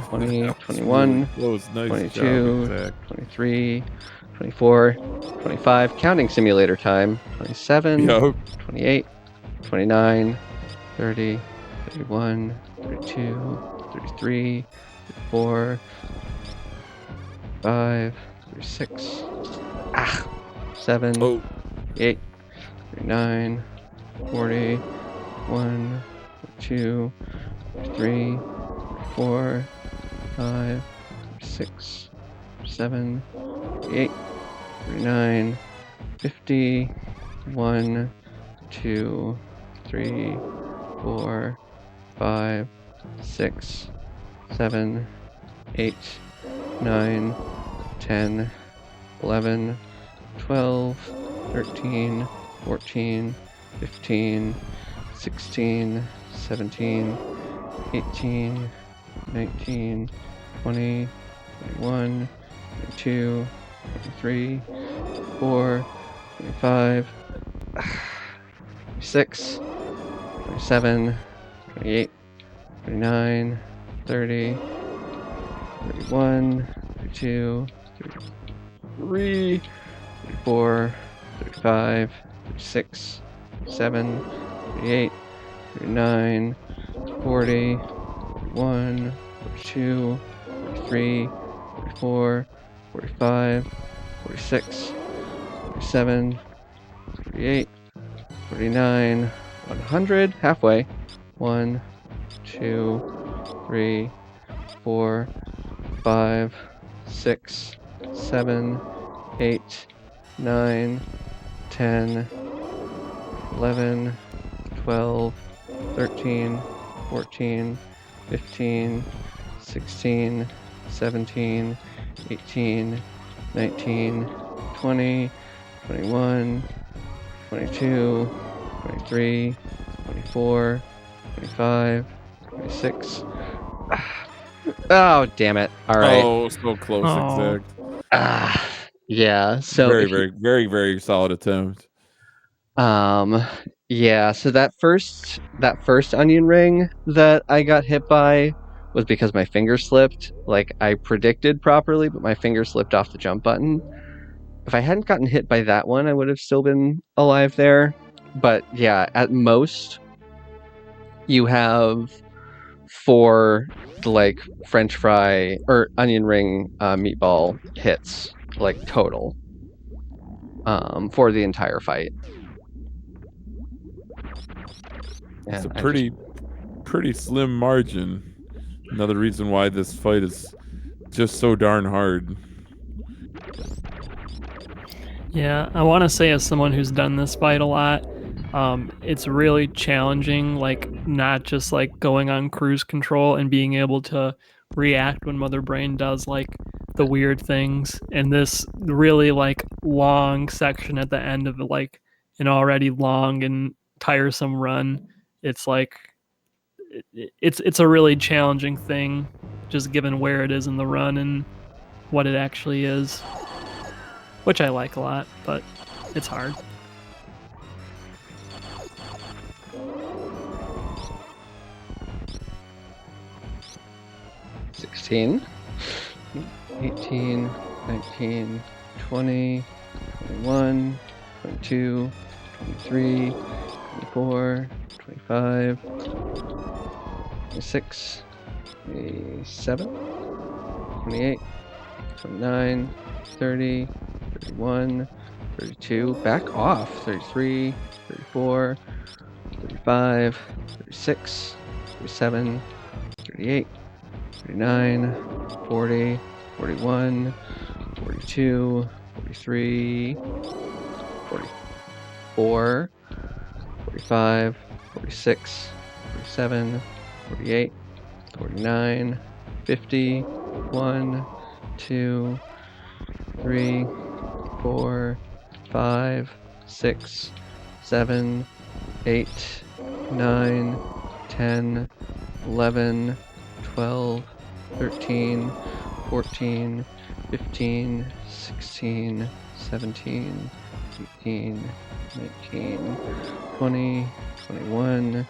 20, that was 21, really close. Nice 22, job, Exact. 23, 24, 25, counting simulator time, 27, Yup. 28, 29, 30, 31, 32, 33, 34, 35, 36, 7, Oh, 8, 39, 40, 1, 2, 3, 4, 5, 6, 7, 8, 39, 50, 1, 2, 3, 4, 5, 6, 7, 8, 9, 10, 11, 12, 13, 14, 15, 16, 17, 18, 19, 20, 21, 22, 23, 24, 25, 26, 27, 28, 29, 30, 31, 32, 33, 34, 35, 36, 37, 38, 39, 40, 41, 42, 43, 44, 45, 46, 47, 48, 49, 100, halfway. 1, 2, 3, 4, 5, 6, 7, 8, 9, 10, 11, 12, 13, 14, 15, 16, 17, 18, 19, 20, 21, 22, 23, 24, 25, 26. Oh, damn it. All right. Oh, so close, Oh. exact. Yeah. So Very, if you, very, very, very solid attempt. um, yeah. So that first onion ring that I got hit by was because my finger slipped. Like I predicted properly, but my finger slipped off the jump button. If I hadn't gotten hit by that one, I would have still been alive there. But yeah, at most, you have four like French fry or onion ring meatball hits, like total, for the entire fight. It's a And I just pretty slim margin. Another reason why this fight is just so darn hard. Yeah, I want to say as someone who's done this fight a lot, it's really challenging, like not just like going on cruise control and being able to react when Mother Brain does like the weird things. And this really like long section at the end of like an already long and tiresome run, it's like it's a really challenging thing, just given where it is in the run and what it actually is, which I like a lot, but it's hard. 16, 18, 19, 20, 21, 22, 23, 24, 25, 26, 27, 28, 29, 30, 31, 32, back off, 33, 34, 35, 36, 37, 38, 39, 40, 41, 42, 43, 44, 45, 46, 47, 48, 49, 50, 1, 2, 3, 4, 5, 6, 7, 8, 9, 10, 11, 12, 13, 14, 15, 16, 17, 18, 19, 20, 21,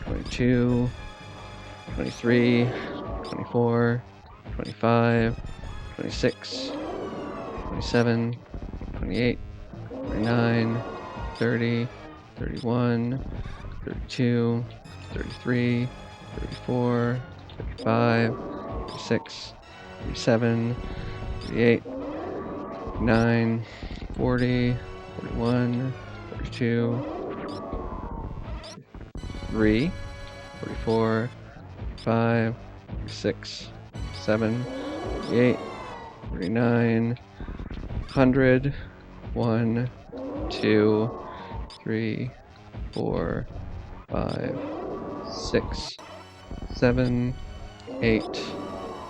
22, 23, 24, 25, 26, 27, 28, 29, 30, 31, 32, 33, 34, 35, 36, 37, 38, 39, 40, 41, 42, 43, 44, 45, 46, 7, 48, 49, 100, 1, 2, 3, 4, 5, 6, 7, 8,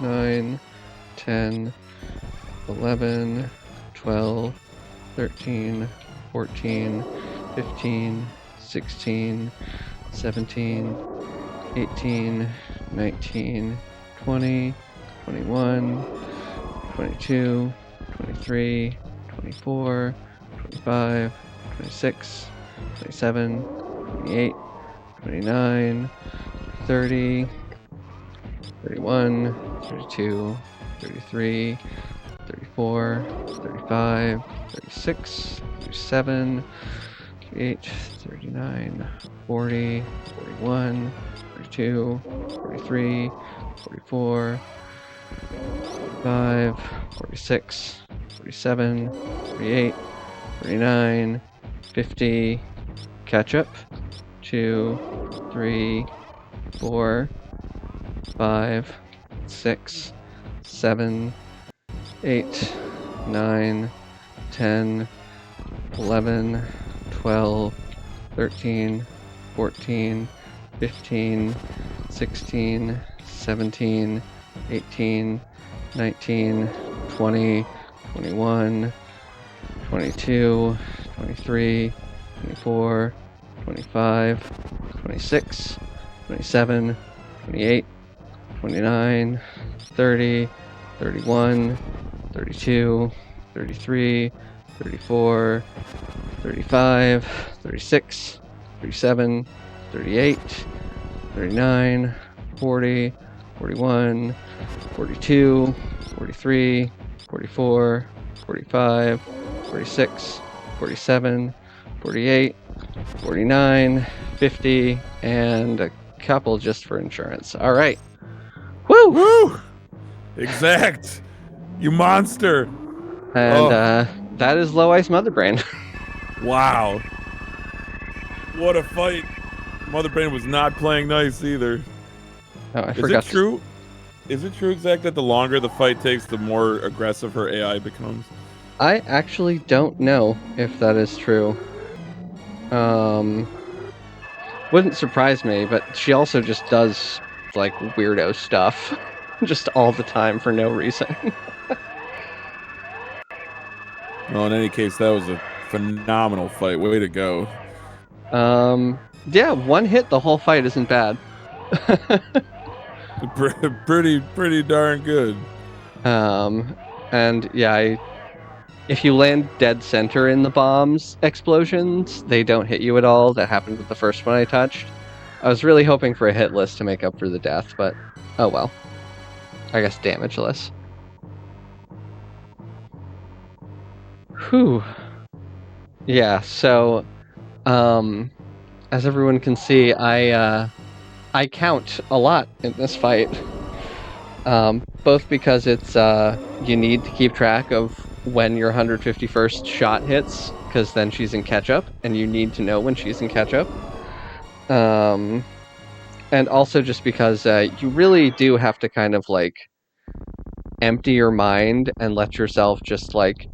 9, 10, 11, 12, 13, 14, 15, 16, 17, 18, 19, 20, 21, 22, 23, 24, 25, 26, 27, 28, 29, 30, 31, 32, 33, 34, 35, 36, 37, 38, 39, 40, 41, 42, 43, 44, 45, 46, 47, 48, 49, 50, catch up, 2, 3, 4, 5, 6, 7, 8, 9, 10, 11, 12, 13, 14, 15, 16, 17, 18, 19, 20, 21, 22, 23, 24, 25, 26, 27, 28, 29, 30, 31, 32, 33, 34, 35, 36, 37, 38, 39, 40, 41, 42, 43, 44, 45, 46, 47, 48, 49, 50, and a couple just for insurance. All right. Woo! Woo! Exact. You monster. And that is Low Ice Mother Brain. Wow. What a fight. Mother Brain was not playing nice either. Oh, I Is forgot. it true? Is it true, Exact, that the longer the fight takes, the more aggressive her AI becomes? I actually don't know if that is true. Wouldn't surprise me, but she also just does like weirdo stuff just all the time for no reason. Well, in any case, that was a phenomenal fight. Way to go. Yeah, one hit the whole fight isn't bad. Pretty darn good. And yeah, if you land dead center in the bombs explosions, they don't hit you at all. That happened with the first one I touched. I was really hoping for a hit list to make up for the death, but oh well. I guess damageless. Whew. Yeah, so as everyone can see, I count a lot in this fight. Both because it's you need to keep track of when your 151st shot hits, because then she's in catch-up, and you need to know when she's in catch-up. And also just because you really do have to kind of like empty your mind and let yourself just like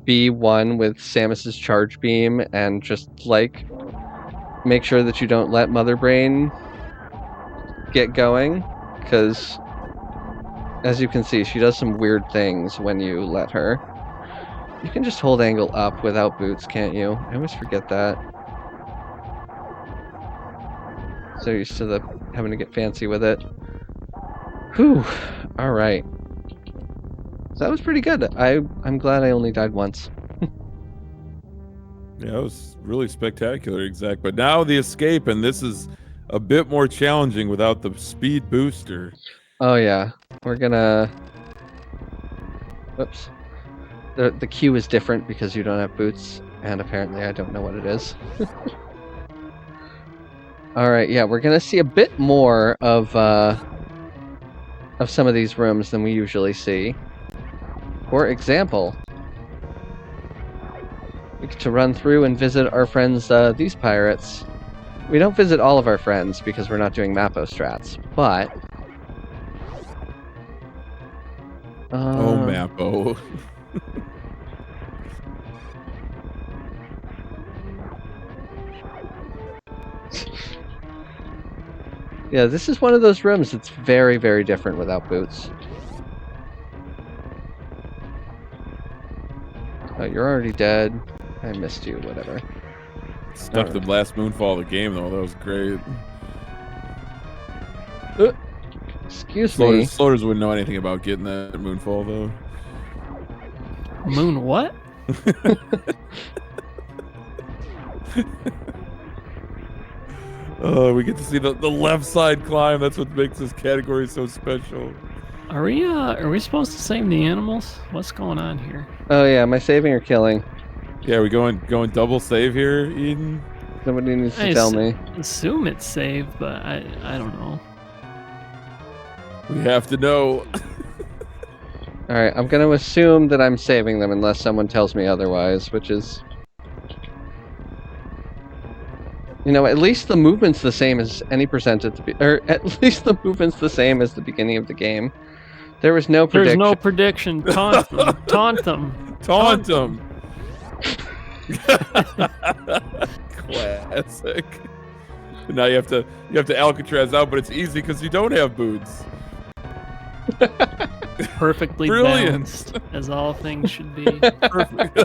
be one with Samus's charge beam and just like make sure that you don't let Mother Brain get going, because as you can see, she does some weird things when you let her. You can just hold angle up without boots, can't you? I always forget that. So used to having to get fancy with it. Whew. Alright. So that was pretty good. I'm glad I only died once. Yeah, it was really spectacular, Exact. But now the escape, and this is a bit more challenging without the speed booster. Oh yeah. We're gonna... Whoops. The queue is different because you don't have boots, and apparently I don't know what it is. Alright, yeah, we're gonna see a bit more of some of these rooms than we usually see. For example, we get to run through and visit our friends, these pirates. We don't visit all of our friends because we're not doing Mappo strats, but... Oh, Mappo. Yeah, this is one of those rooms that's very, very different without boots. Oh, you're already dead. I missed you, whatever. Stuck the last moonfall of the game, though. That was great. Excuse me. Slaughter's wouldn't know anything about getting that moonfall, though. Moon what? Oh, we get to see the left side climb. That's what makes this category so special. Are we supposed to save the animals? What's going on here? Oh yeah, am I saving or killing? Yeah, we going double save here, Eden? Somebody needs to tell me. Assume it's saved, but I don't know. We have to know. Alright, I'm gonna assume that I'm saving them unless someone tells me otherwise, which is... You know, at least the movement's the same as any percent at the... Or at least the movement's the same as the beginning of the game. There was no prediction. There's no prediction. Taunt them. Taunt them. Taunt him. Classic. Now you have to Alcatraz out, but it's easy because you don't have boots. Perfectly Brilliant. balanced, as all things should be. Perfect.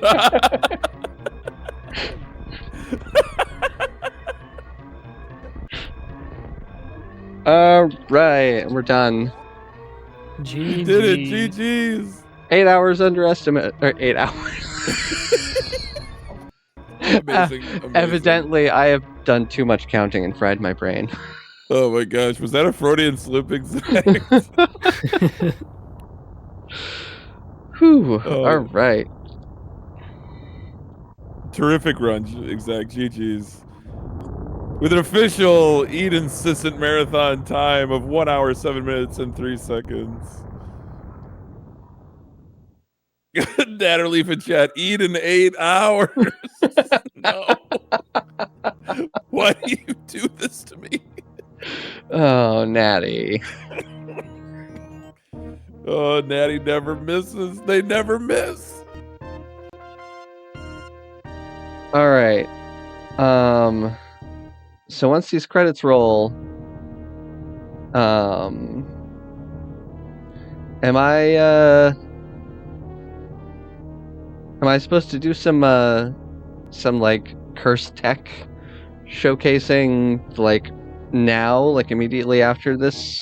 All right, we're done. GG. Did it, GG's. 8 hours underestimate, or 8 hours. Amazing, amazing. Evidently, I have done too much counting and fried my brain. Oh my gosh, was that a Freudian slip exact? Whew. Oh. All right. Terrific run, exact. GG's. With an official Eden Insistent Marathon time of 1 hour, 7 minutes, and 3 seconds. Natterleaf in chat, Eden 8 hours. No. Why do you do this to me? Oh, Natty. Oh, Natty never misses. They never miss. All right. So once these credits roll, am I supposed to do some like cursed tech showcasing like now, like immediately after this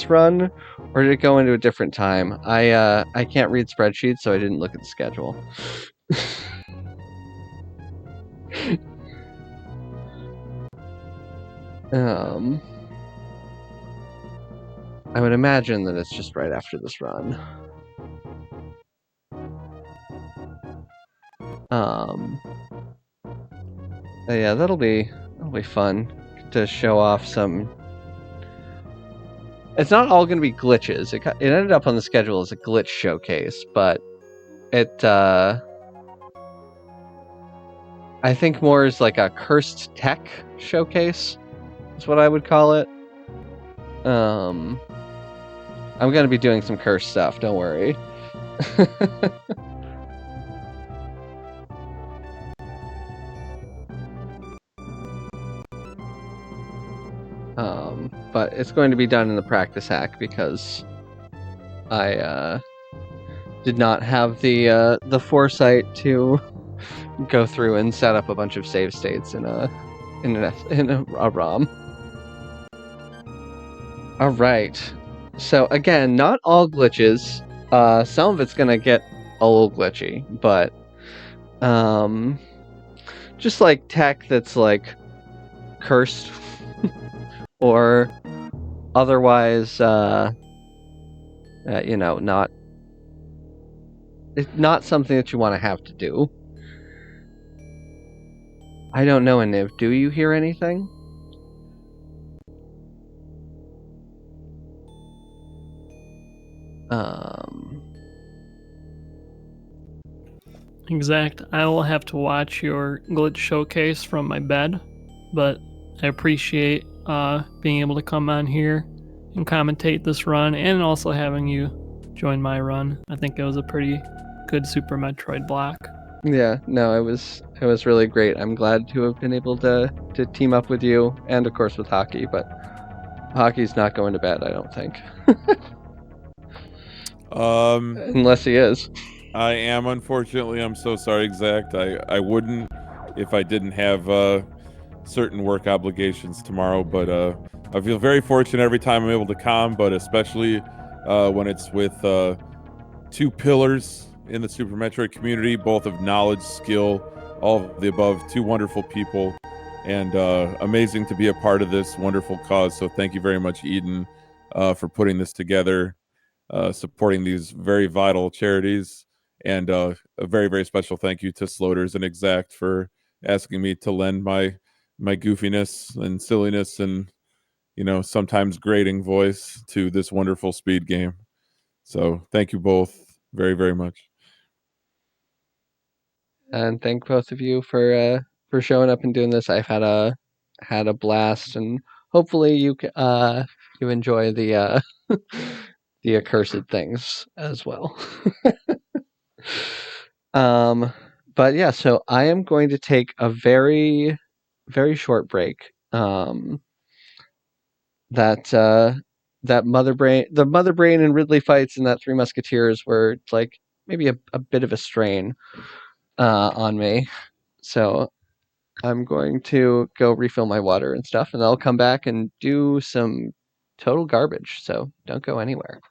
run, or did it go into a different time? I can't read spreadsheets, so I didn't look at the schedule. I would imagine that it's just right after this run. Yeah, that'll be fun to show off some. It's not all going to be glitches. It ended up on the schedule as a glitch showcase, but it I think more is like a cursed tech showcase. Is what I would call it. I'm going to be doing some cursed stuff. Don't worry. But it's going to be done in the practice hack because I did not have the foresight to go through and set up a bunch of save states in a ROM. All right. So again, not all glitches. Some of it's gonna get a little glitchy, but just like tech that's like cursed or otherwise, not it's not something that you want to have to do. I don't know, Aniv. Do you hear anything? Exact. I will have to watch your glitch showcase from my bed, but I appreciate being able to come on here and commentate this run, and also having you join my run. I think it was a pretty good Super Metroid block. Yeah, no, it was really great. I'm glad to have been able to team up with you, and of course with Hockey, but Hockey's not going to bed, I don't think. Unless he is. I am, unfortunately. I'm so sorry, Exact. I wouldn't if I didn't have certain work obligations tomorrow, but I feel very fortunate every time I'm able to come, but especially when it's with two pillars in the Super Metroid community, both of knowledge, skill, all of the above, two wonderful people, and amazing to be a part of this wonderful cause. So thank you very much, Eden, for putting this together, supporting these very vital charities. And a very, very special thank you to Sloters and Exact for asking me to lend my goofiness and silliness and, sometimes grating voice to this wonderful speed game. So thank you both very, very much. And thank both of you for showing up and doing this. I've had a blast, and hopefully you enjoy the the accursed things as well. Um, but yeah, so I am going to take a very, very short break. That that the Mother Brain and Ridley fights and that Three Musketeers were like maybe a bit of a strain on me. So I'm going to go refill my water and stuff, and I'll come back and do some total garbage. So don't go anywhere.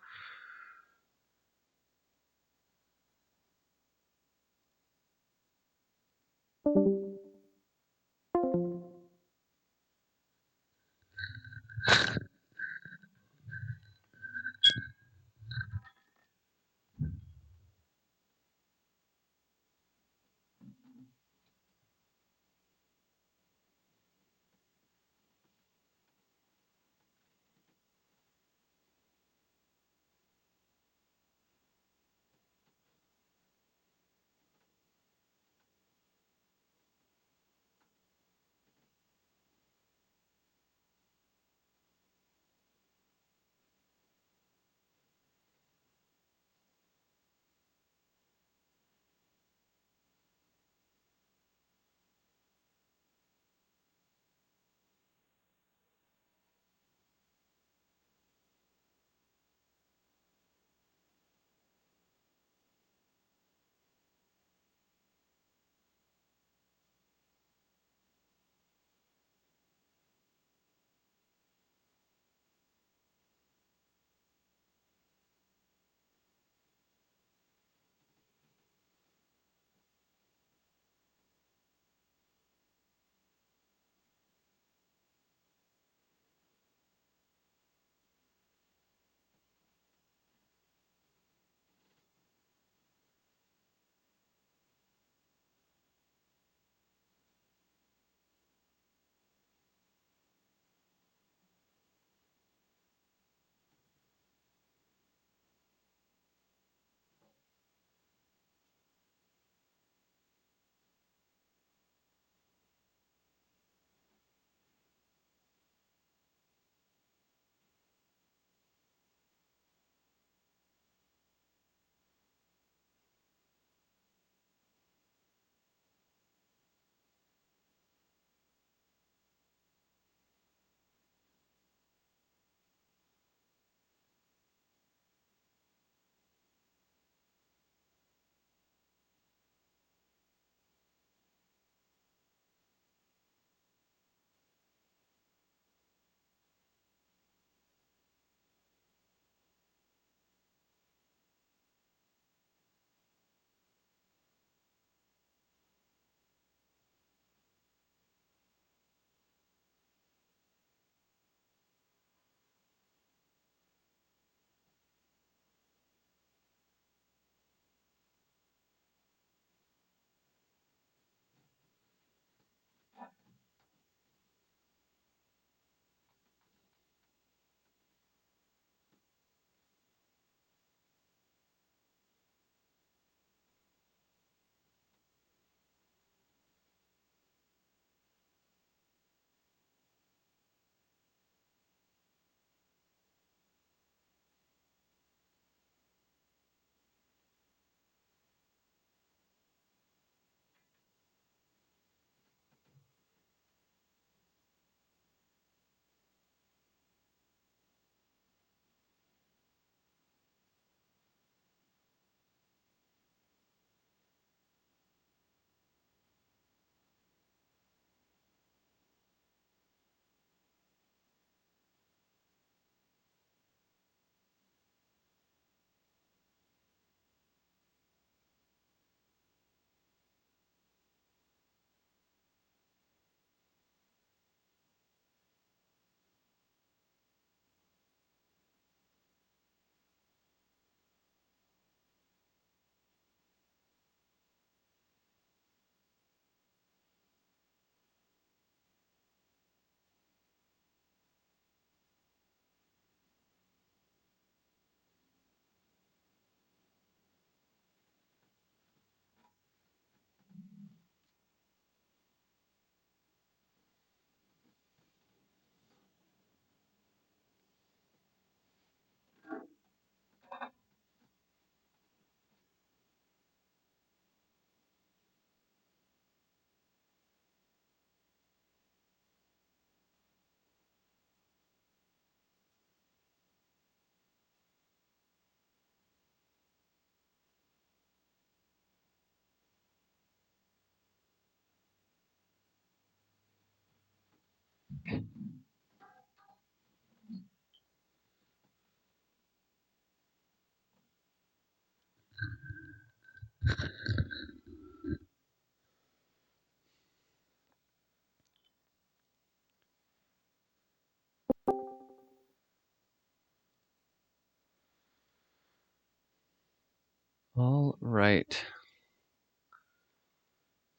All right.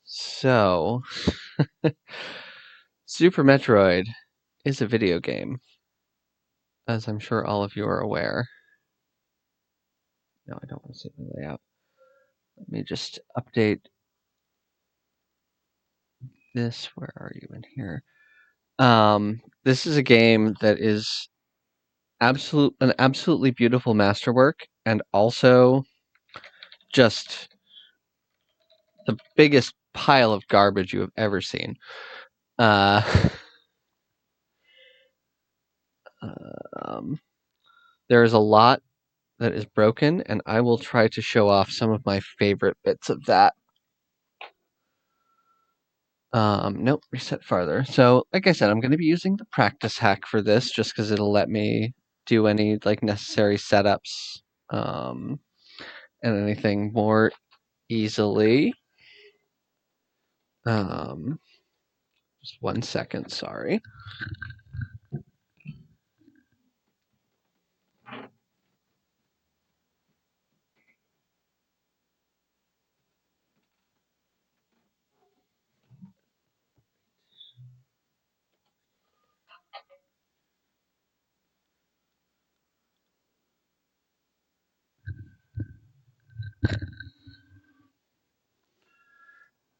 So, Super Metroid is a video game, as I'm sure all of you are aware. No, I don't want to save my layout. Let me just update this. Where are you in here? This is a game that is an absolutely beautiful masterwork, and also just the biggest pile of garbage you have ever seen. There is a lot that is broken, and I will try to show off some of my favorite bits of that. Nope, reset farther. So, like I said, I'm going to be using the practice hack for this just because it'll let me do any like necessary setups and anything more easily. Just 1 second, sorry.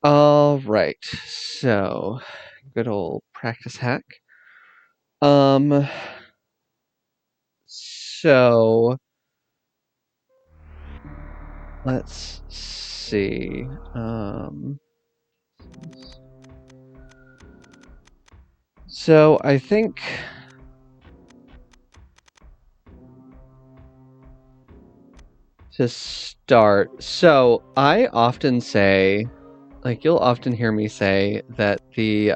All right, so good old practice hack. So let's see. So I think to start, so I often say, like you'll often hear me say that the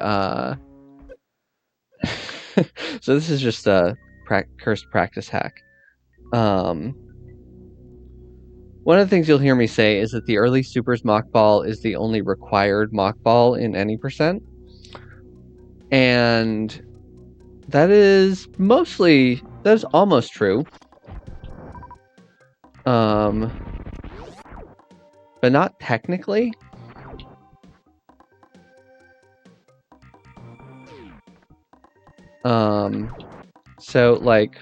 so this is just a cursed practice hack. One of the things you'll hear me say is that the early Supers mock ball is the only required mock ball in any percent. And that is almost true. But not technically. So like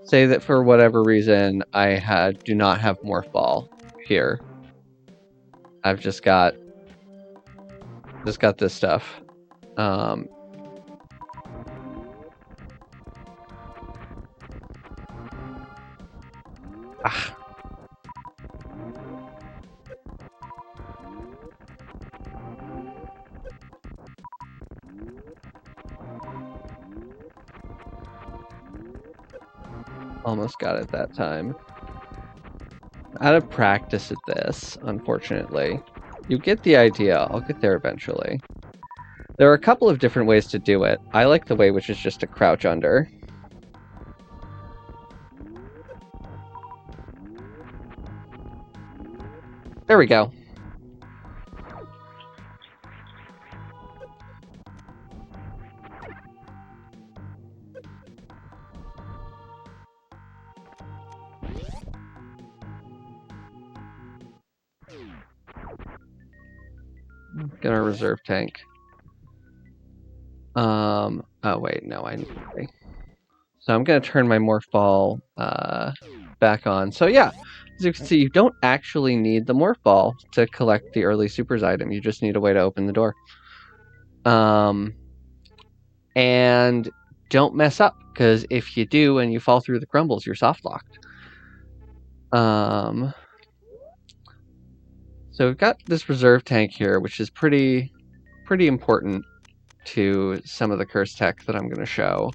say that for whatever reason I do not have morph ball here. I've just got this stuff. Almost got it that time. Out of practice at this, unfortunately. You get the idea. I'll get there eventually. There are a couple of different ways to do it. I like the way which is just to crouch under. There we go. Get our reserve tank. Oh wait, no, okay. So I'm gonna turn my morph ball back on. So yeah, as you can see, you don't actually need the morph ball to collect the early supers item. You just need a way to open the door. And don't mess up, because if you do and you fall through the crumbles, you're soft locked. So we've got this reserve tank here, which is pretty important to some of the curse tech that I'm going to show.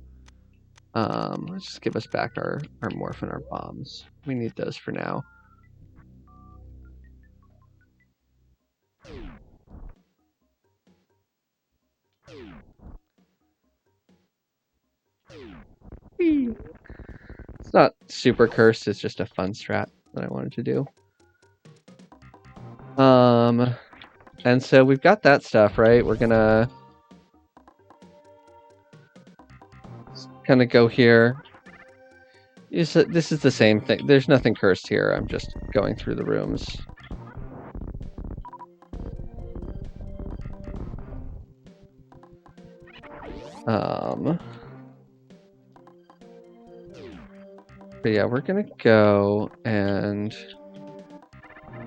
Let's just give us back our morph and our bombs. We need those for now. Whee! It's not super cursed, it's just a fun strat that I wanted to do. And so we've got that stuff, right? We're gonna kind of go here. This is the same thing. There's nothing cursed here. I'm just going through the rooms. But yeah, we're gonna go and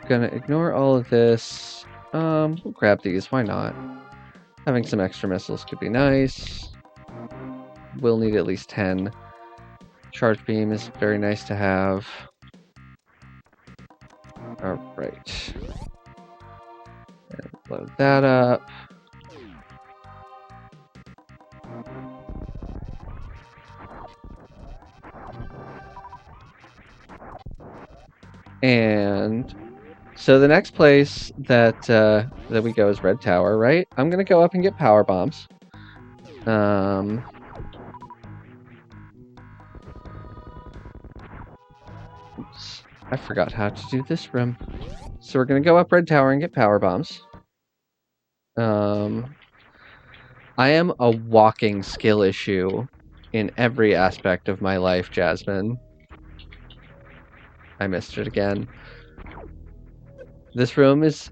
gonna ignore all of this. We'll grab these. Why not? Having some extra missiles could be nice. We'll need at least 10. Charge beam is very nice to have. All right. And load that up. And so the next place that that we go is Red Tower, right? I'm gonna go up and get power bombs. Oops, I forgot how to do this room. So we're gonna go up Red Tower and get power bombs. I am a walking skill issue in every aspect of my life, Jasmine. I missed it again. This room is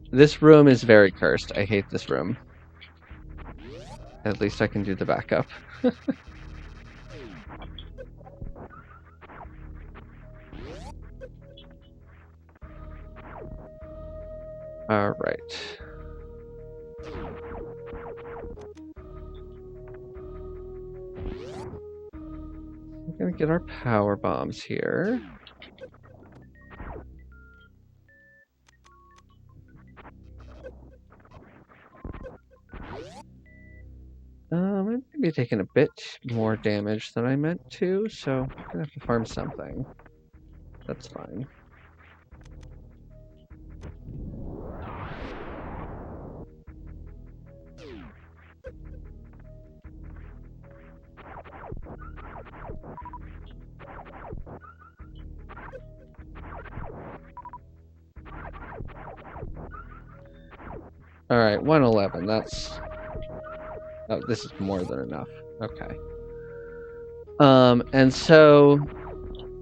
very cursed. I hate this room. At least I can do the backup. All right. We're gonna get our power bombs here. I'm maybe taking a bit more damage than I meant to, so I'm gonna have to farm something. That's fine. All right, 111. That's... Oh, this is more than enough. Okay. And so,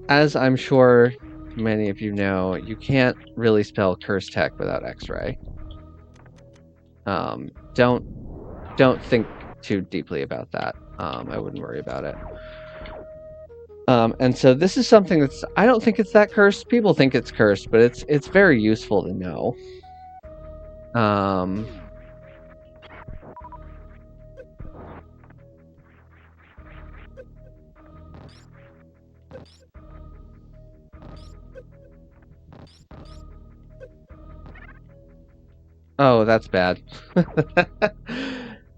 as I'm sure many of you know, you can't really spell curse tech without X-ray. Don't think too deeply about that. I wouldn't worry about it. And so this is something that's, I don't think it's that cursed. People think it's cursed, but it's very useful to know. Oh, that's bad. That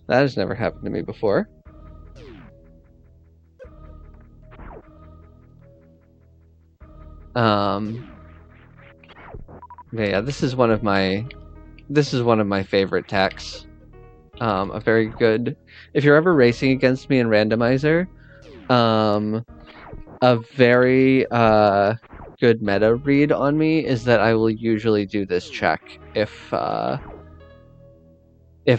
has never happened to me before. Yeah, this is one of my favorite techs. A very good, if you're ever racing against me in randomizer, a very good meta read on me is that I will usually do this check if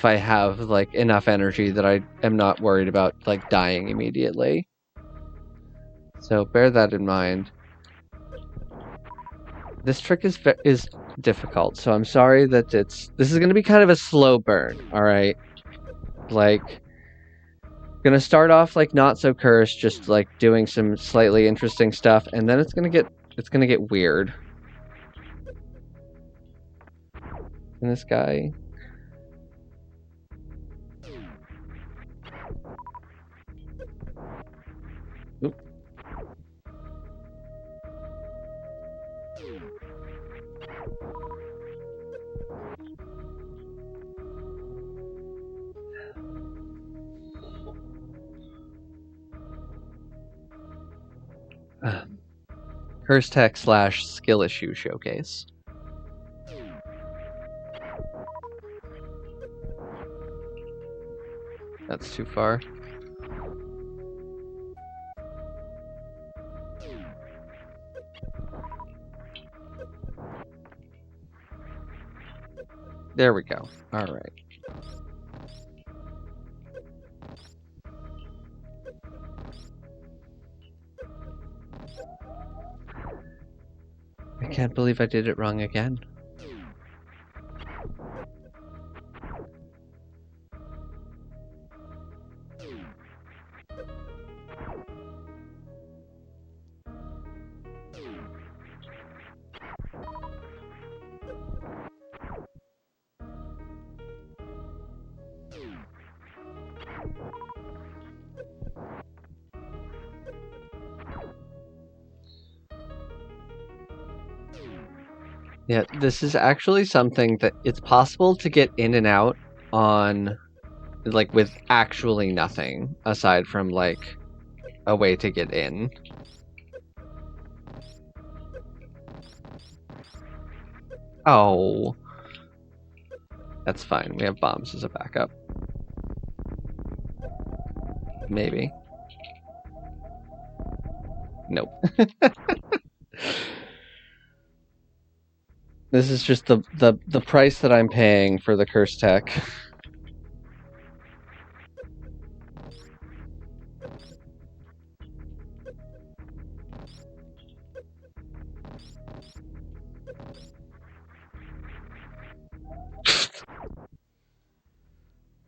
I have like enough energy that I am not worried about like dying immediately. So bear that in mind. This trick is difficult, so I'm sorry that this is going to be kind of a slow burn, all right? Like, gonna start off like not so cursed, just like doing some slightly interesting stuff, and then it's gonna get weird. And this guy. Oop. Curse tech / skill issue showcase. That's too far. There we go. All right. I can't believe I did it wrong again. Yeah, this is actually something that it's possible to get in and out on, like, with actually nothing aside from, like, a way to get in. Oh. That's fine. We have bombs as a backup. Maybe. Nope. This is just the price that I'm paying for the curse tech.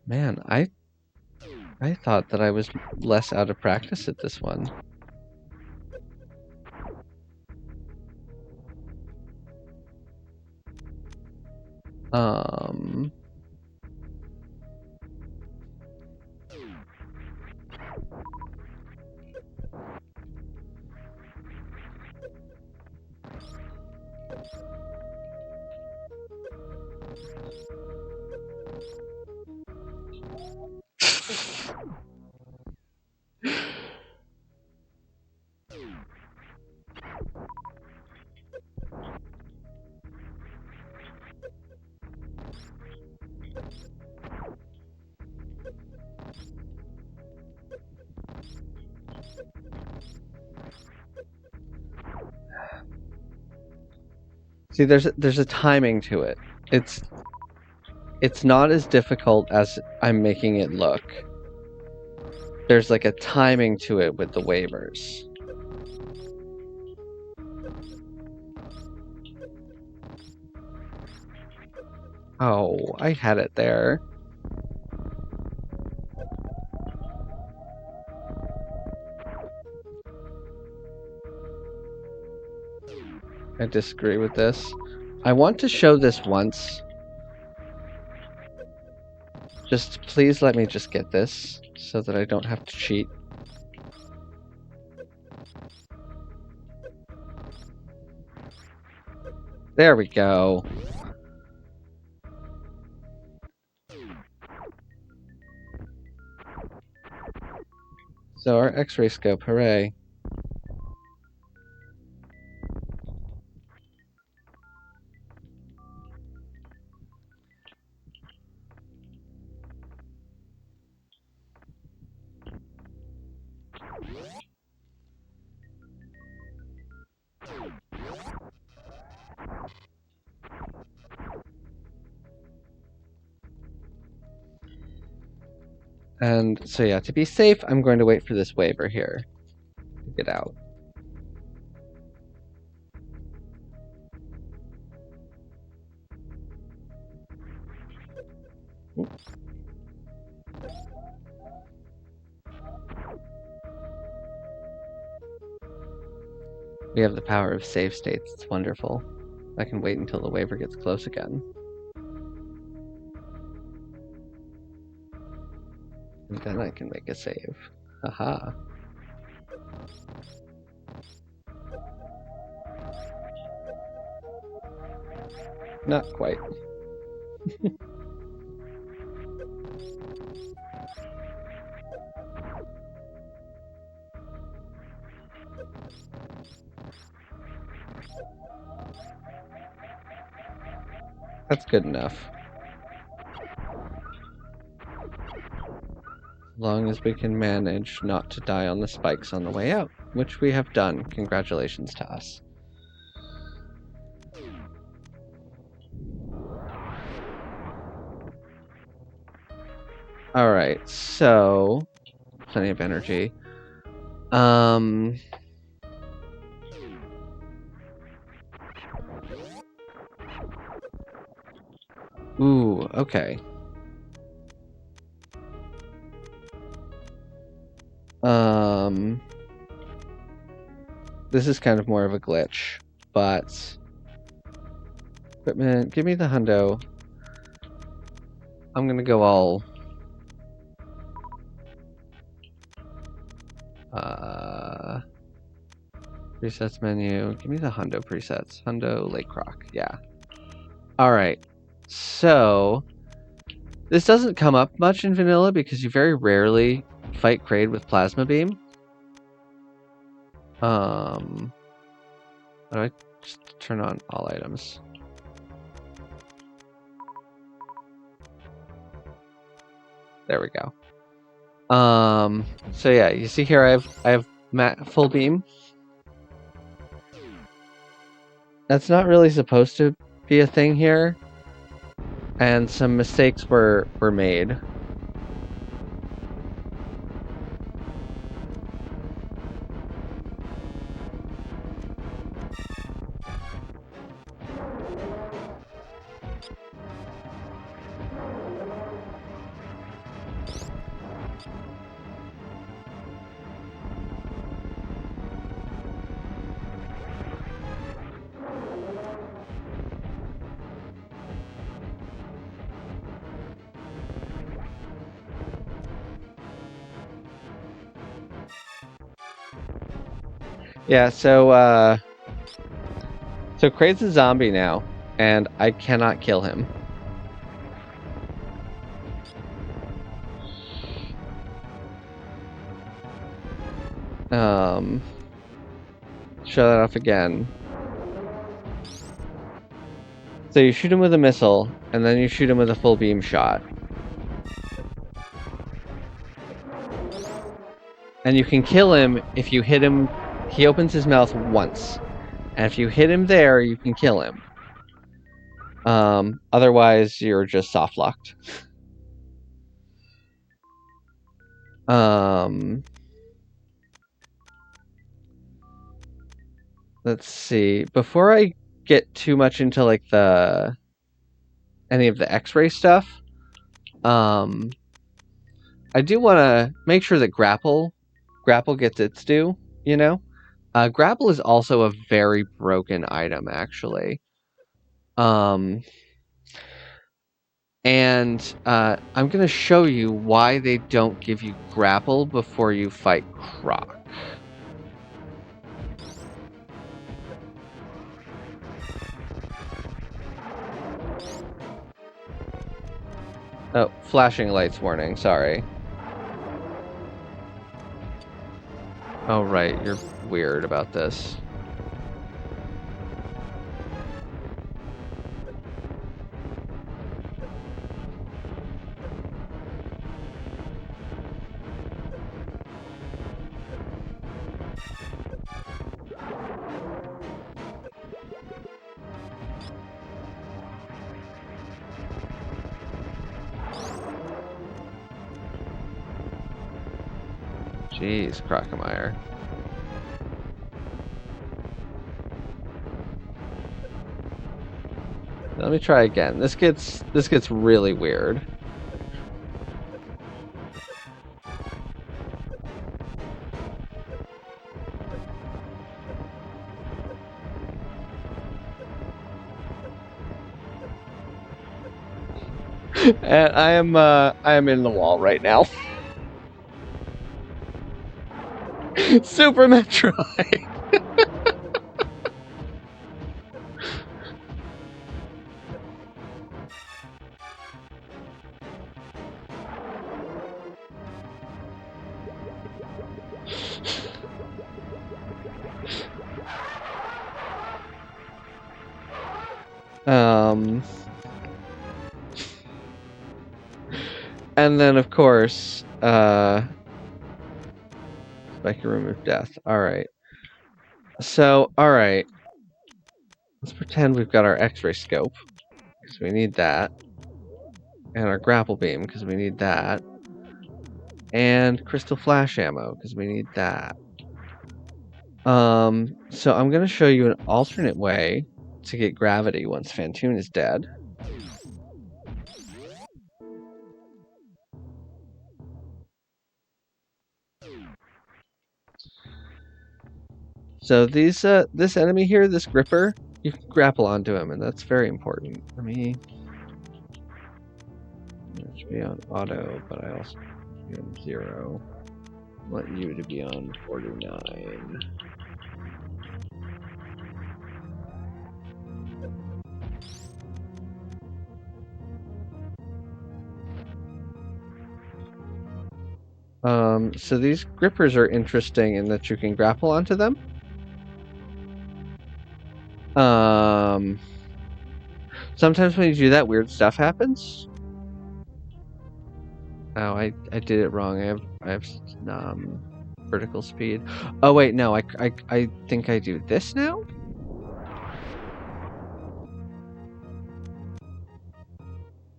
Man, I thought that I was less out of practice at this one. See, there's a timing to it. It's not as difficult as I'm making it look. There's like a timing to it with the waivers. Oh, I had it there. I disagree with this. I want to show this once. Just please let me just get this so that I don't have to cheat. There we go. So our X-ray scope, hooray. And so yeah, to be safe, I'm going to wait for this waiver here to get out. We have the power of save states. It's wonderful. I can wait until the waiver gets close again. And then I can make a save. Haha. Not quite. That's good enough. As long as we can manage not to die on the spikes on the way out, which we have done. Congratulations to us. All right, so plenty of energy. Ooh, okay. This is kind of more of a glitch, but equipment, give me the hundo. I'm gonna go all presets menu. Give me the hundo presets. Hundo Lake Rock. Yeah. All right. So this doesn't come up much in vanilla because you very rarely fight Kraid with Plasma Beam. How do I just turn on all items? There we go. So yeah, you see here I have full beam. That's not really supposed to be a thing here, and some mistakes were made. Yeah, so Kraid's a zombie now, and I cannot kill him. Show that off again. So you shoot him with a missile, and then you shoot him with a full beam shot. And you can kill him if you hit him. He opens his mouth once. And if you hit him there, you can kill him. Otherwise, you're just soft locked. Let's see. Before I get too much into like any of the X-ray stuff, I do want to make sure that grapple gets its due. You know, grapple is also a very broken item, actually. And I'm going to show you why they don't give you grapple before you fight Croc. Oh, flashing lights warning, sorry. Oh, right, you're weird about this. Jeez, Crocomire. Let me try again. This gets really weird. And I am in the wall right now. Super Metroid. And then of course, Spiky Room of Death. Alright. So, alright. Let's pretend we've got our X-ray scope, because we need that. And our grapple beam, because we need that. and crystal flash ammo, because we need that. So I'm going to show you an alternate way to get gravity once Fantoon is dead. So these this enemy here, this gripper, you can grapple onto him, and that's very important. Let me it should be on auto, but I also be on 0. I want you to be on 49. So these grippers are interesting in that you can grapple onto them. Sometimes when you do that, weird stuff happens. Oh, I did it wrong. I have vertical speed. Oh wait, no, I think I do this now.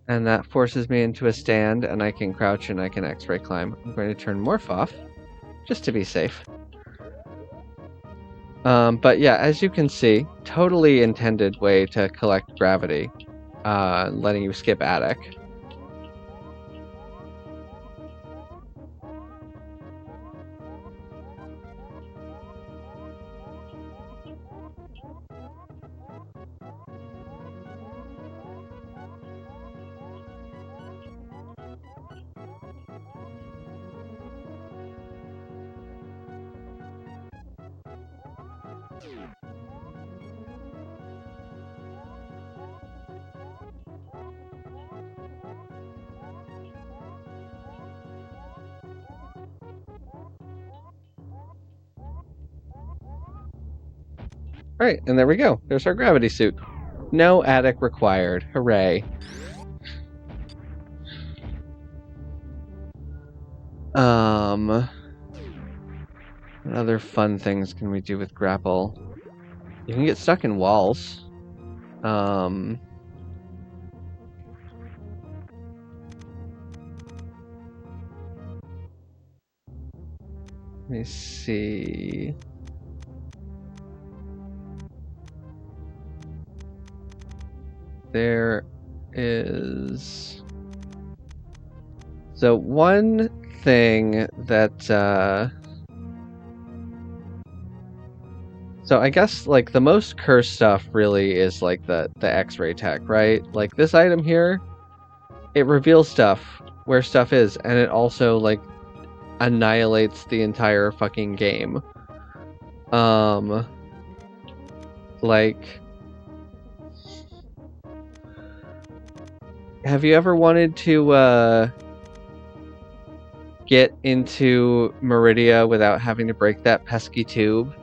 And that forces me into a stand, and I can crouch and I can X-ray climb. I'm going to turn Morph off, just to be safe. But yeah, as you can see, totally intended way to collect gravity, letting you skip attic. Alright, and there we go. There's our gravity suit. No attic required. Hooray. What other fun things can we do with grapple? You can get stuck in walls. Let me see. There is... So one thing that... So I guess, like, the most cursed stuff really is, like, the X-ray tech, right? Like, this item here, it reveals stuff, where stuff is, and it also, like, annihilates the entire fucking game. Like... Have you ever wanted to, get into Meridia without having to break that pesky tube?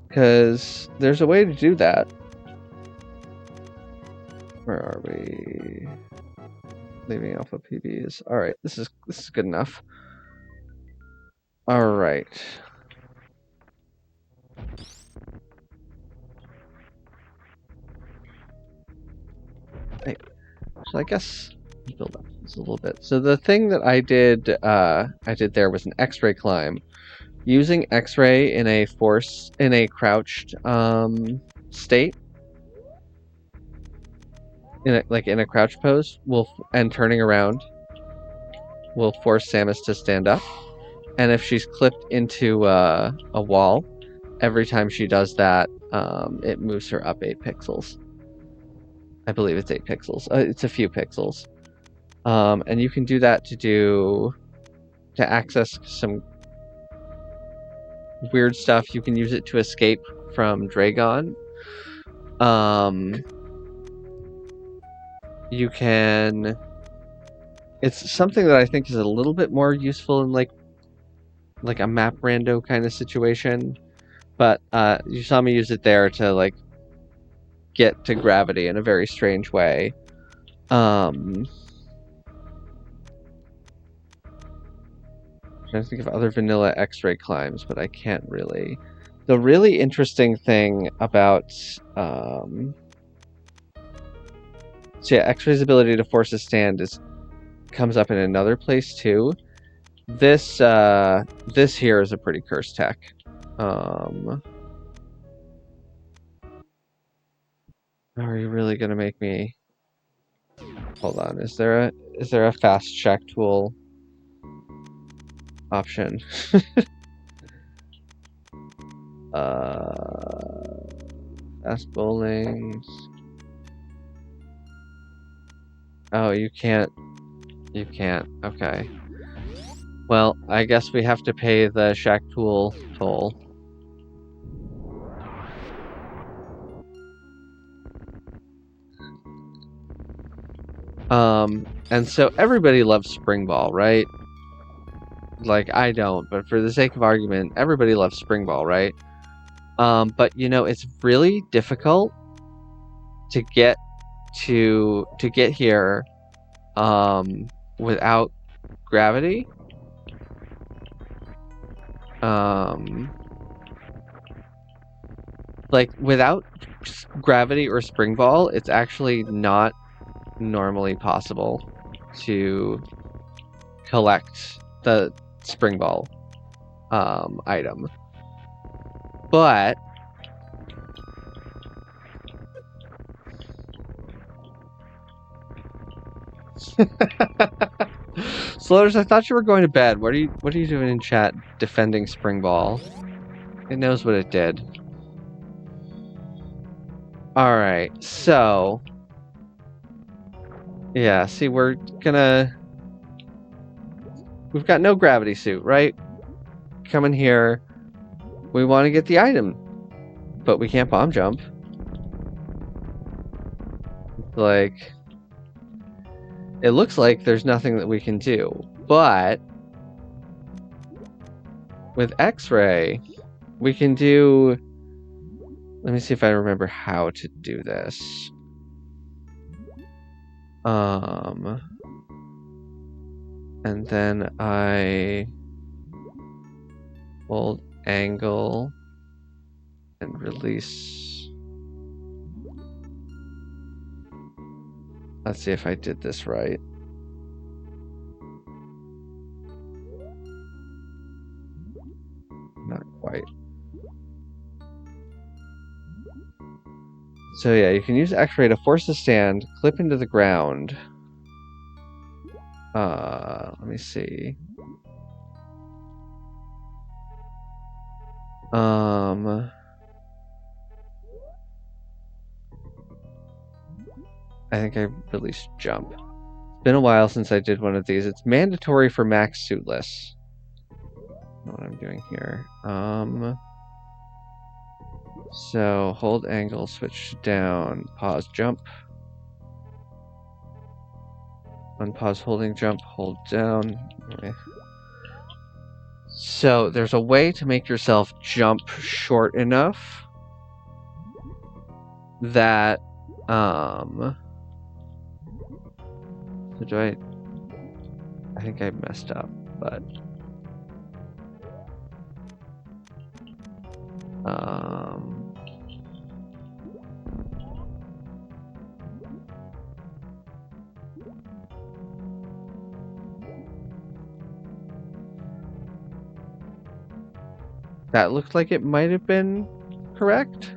Because there's a way to do that. Where are we? Leaving alpha PBs. Alright, this is good enough. Alright. Hey, so I guess build up this a little bit. So the thing that I did there was an X-ray climb. Using X-ray in a crouched state, in a crouch pose, and turning around will force Samus to stand up. And if she's clipped into a wall, every time she does that, it moves her up 8 pixels. I believe it's 8 pixels. It's a few pixels. And you can do that to access some weird stuff. You can use it to escape from Dragon. You can... It's something that I think is a little bit more useful in like a map rando kind of situation. But you saw me use it there to like get to gravity in a very strange way. I'm trying to think of other vanilla X-ray climbs, but I can't really. The really interesting thing about so yeah, X-ray's ability to force a stand is comes up in another place too. This this here is a pretty cursed tech. Are you really gonna make me? Hold on. Is there a fast check tool option? Fast bowling. Oh, you can't. You can't. Okay. Well, I guess we have to pay the shack tool toll. And so everybody loves Spring Ball, right? Like, I don't, but for the sake of argument, everybody loves Spring Ball, right? But you know, it's really difficult to get here without gravity. Like without gravity or Spring Ball, it's actually not normally possible to collect the Spring Ball item. But Sloters, I thought you were going to bed. What are you doing in chat defending Spring Ball? It knows what it did. Alright, so yeah, see, we've got no gravity suit, right? Come in here. We want to get the item, but we can't bomb jump. Like, it looks like there's nothing that we can do, but with X-ray, we can do. Let me see if I remember how to do this. And then I hold angle and release. Let's see if I did this right. Not quite. So yeah, you can use X-ray to force the stand, clip into the ground. Let me see. I think I released jump. It's been a while since I did one of these. It's mandatory for max suitless. I don't know what I'm doing here. So hold angle, switch down, pause, jump. Unpause holding jump, hold down. Okay. So there's a way to make yourself jump short enough that so do I think I messed up, but that looked like it might have been correct.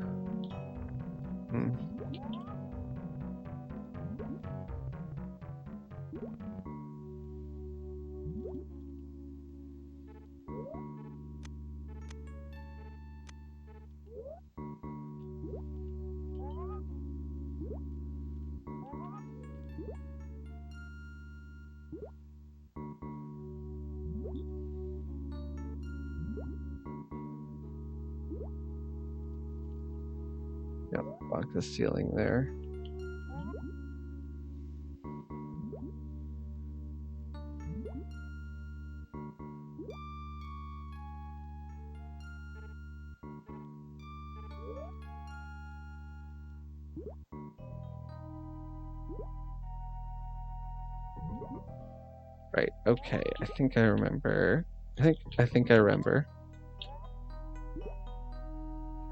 Yep, block the ceiling there. Right, okay, I think I remember. I think I remember.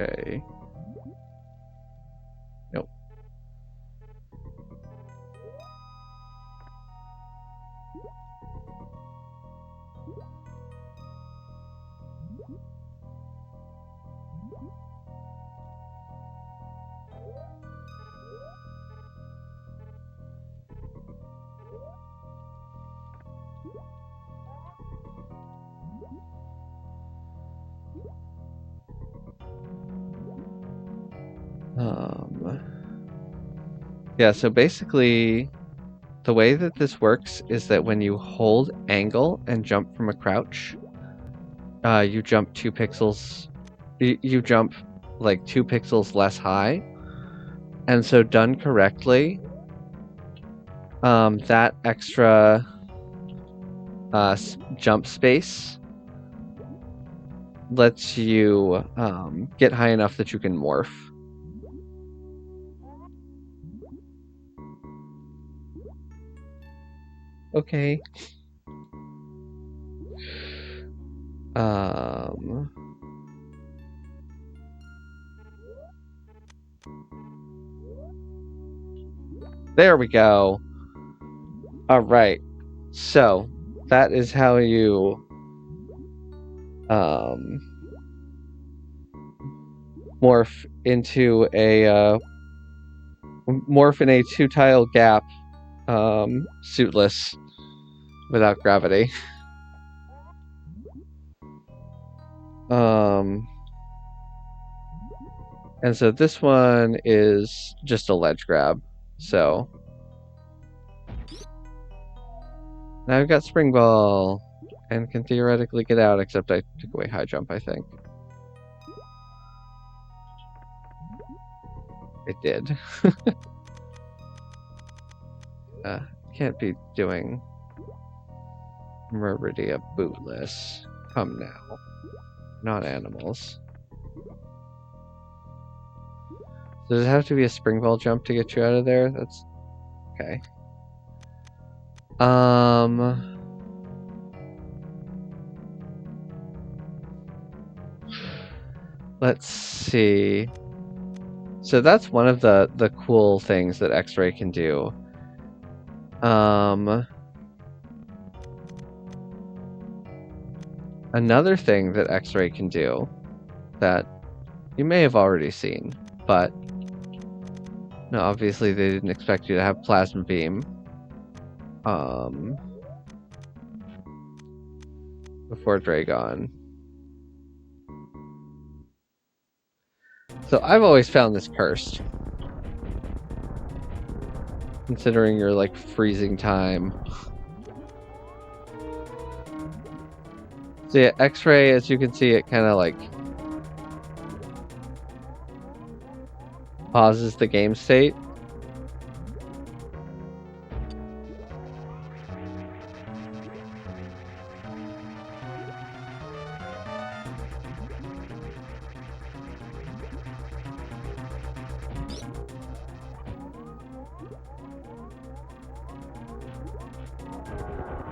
Okay. Nope. Yeah, so basically, the way that this works is that when you hold angle and jump from a crouch, you jump 2 pixels. You jump like 2 pixels less high, and so done correctly, that extra jump space lets you get high enough that you can morph. Okay. There we go. All right. So that is how you morph into a morph in a 2-tile gap, suitless, without gravity. And so this one is just a ledge grab. So now I've got Spring Ball and can theoretically get out, except I took away high jump, I think. It did. Can't be doing Meridia bootless. Come now. Not animals. Does it have to be a spring ball jump to get you out of there? That's okay. Let's see. So that's one of the cool things that X-Ray can do. Another thing that X-Ray can do that you may have already seen, but no, obviously they didn't expect you to have Plasma Beam. Before Dragon. So I've always found this cursed. Considering your like freezing time. So yeah, X-Ray, as you can see, it kind of like pauses the game state.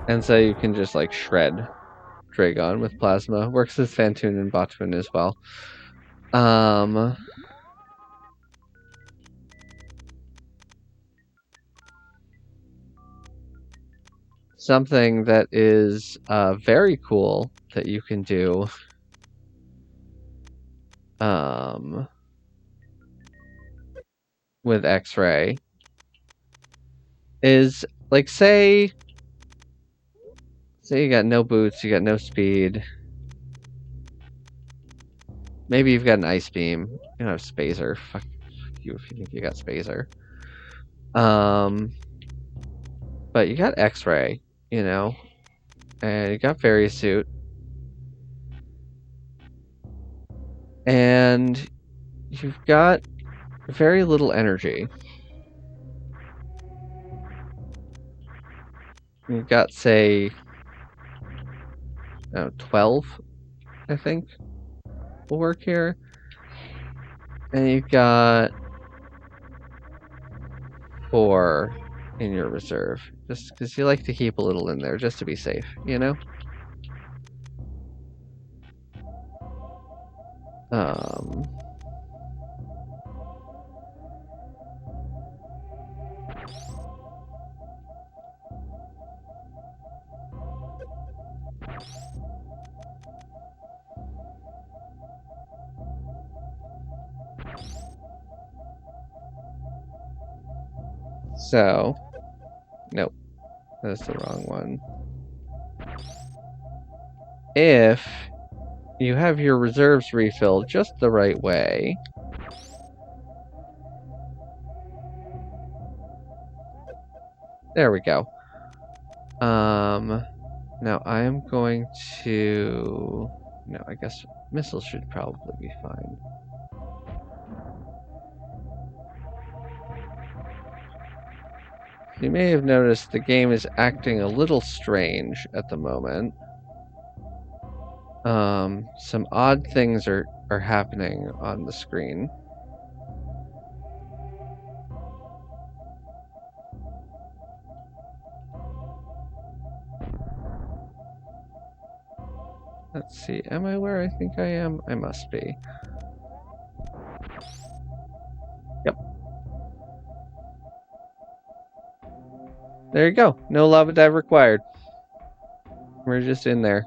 And so you can just like shred Dragon with Plasma. Works with Fantoon and Botwin as well. Something that is very cool that you can do with X-Ray is like say you got no boots, you got no speed. Maybe you've got an Ice Beam. You don't have Spazer. Fuck you if you think you got Spazer. But you got X-Ray, you know, and you got Fairy Suit, and you've got very little energy. You've got, say, 12, I think, will work here. And you've got 4 in your reserve. Just because you like to keep a little in there, just to be safe, you know? So, nope, that's the wrong one. If you have your reserves refilled just the right way, There we go. Now I am going to... No, I guess missiles should probably be fine. You may have noticed the game is acting a little strange at the moment. Some odd things are happening on the screen. Let's see, am I where I think I am? I must be. Yep. There you go. No lava dive required. We're just in there.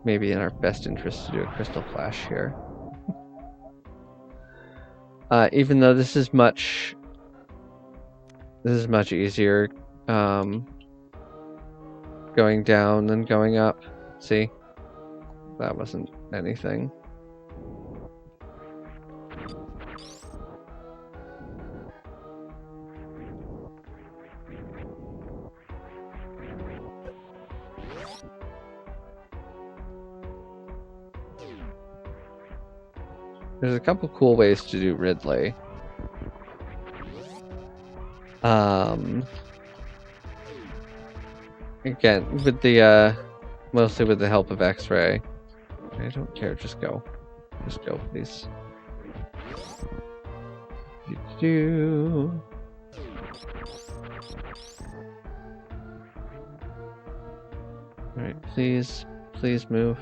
Maybe in our best interest to do a crystal flash here. Even though this is much easier going down than going up. See? That wasn't anything. There's a couple cool ways to do Ridley. Again, with the mostly with the help of X-ray. I don't care, just go. Just go, please. Alright, please move.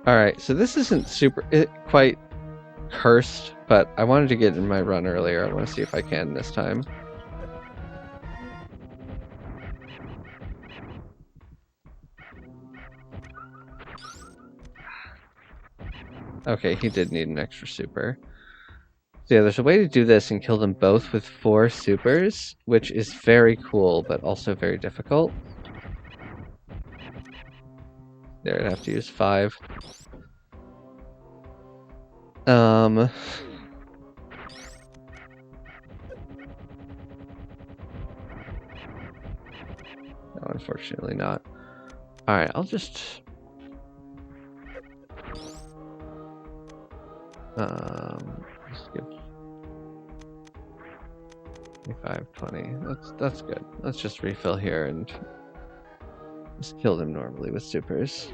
Alright, so this isn't quite cursed, but I wanted to get in my run earlier. I want to see if I can this time. Okay, he did need an extra super. So yeah, there's a way to do this and kill them both with 4 supers, which is very cool, but also very difficult. There, I'd have to use 5. No, unfortunately not. Alright, I'll just... just give 25, 20. That's good. Let's just refill here and just kill them normally with supers.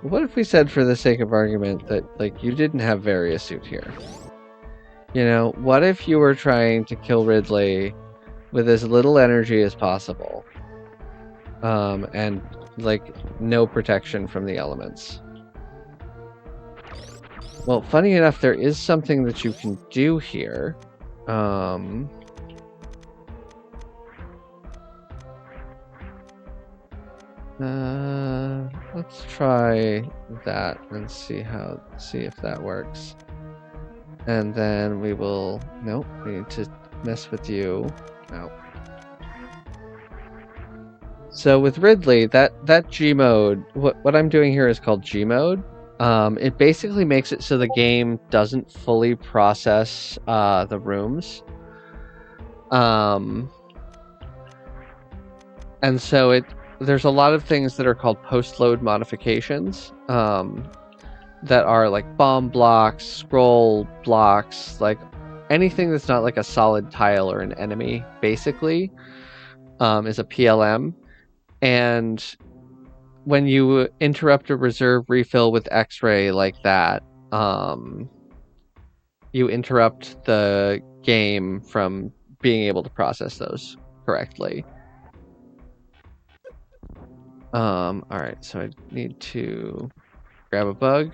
What if we said, for the sake of argument, that like you didn't have Variasuit here? You know, what if you were trying to kill Ridley with as little energy as possible, and like no protection from the elements? Well, funny enough, there is something that you can do here. Let's try that and see if that works. And then we will... Nope, we need to mess with you. Nope. So with Ridley, that G mode, what I'm doing here is called G mode. It basically makes it so the game doesn't fully process the rooms. And so there's a lot of things that are called post-load modifications, that are like bomb blocks, scroll blocks, like anything that's not like a solid tile or an enemy, basically, is a PLM. And when you interrupt a reserve refill with X-ray like that, you interrupt the game from being able to process those correctly. All right, so I need to grab a bug.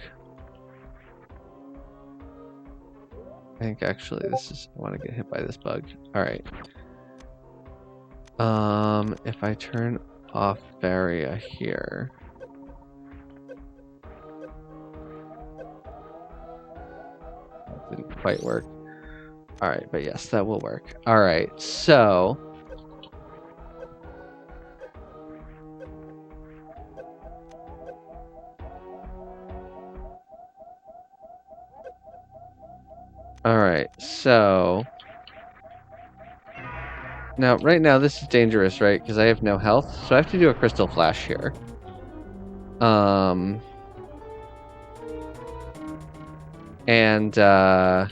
I think actually I want to get hit by this bug. All right. If I turn off Varia here. That didn't quite work. All right, but yes, that will work. All right, so now, right now, this is dangerous, right? Because I have no health, so I have to do a crystal flash here. And oh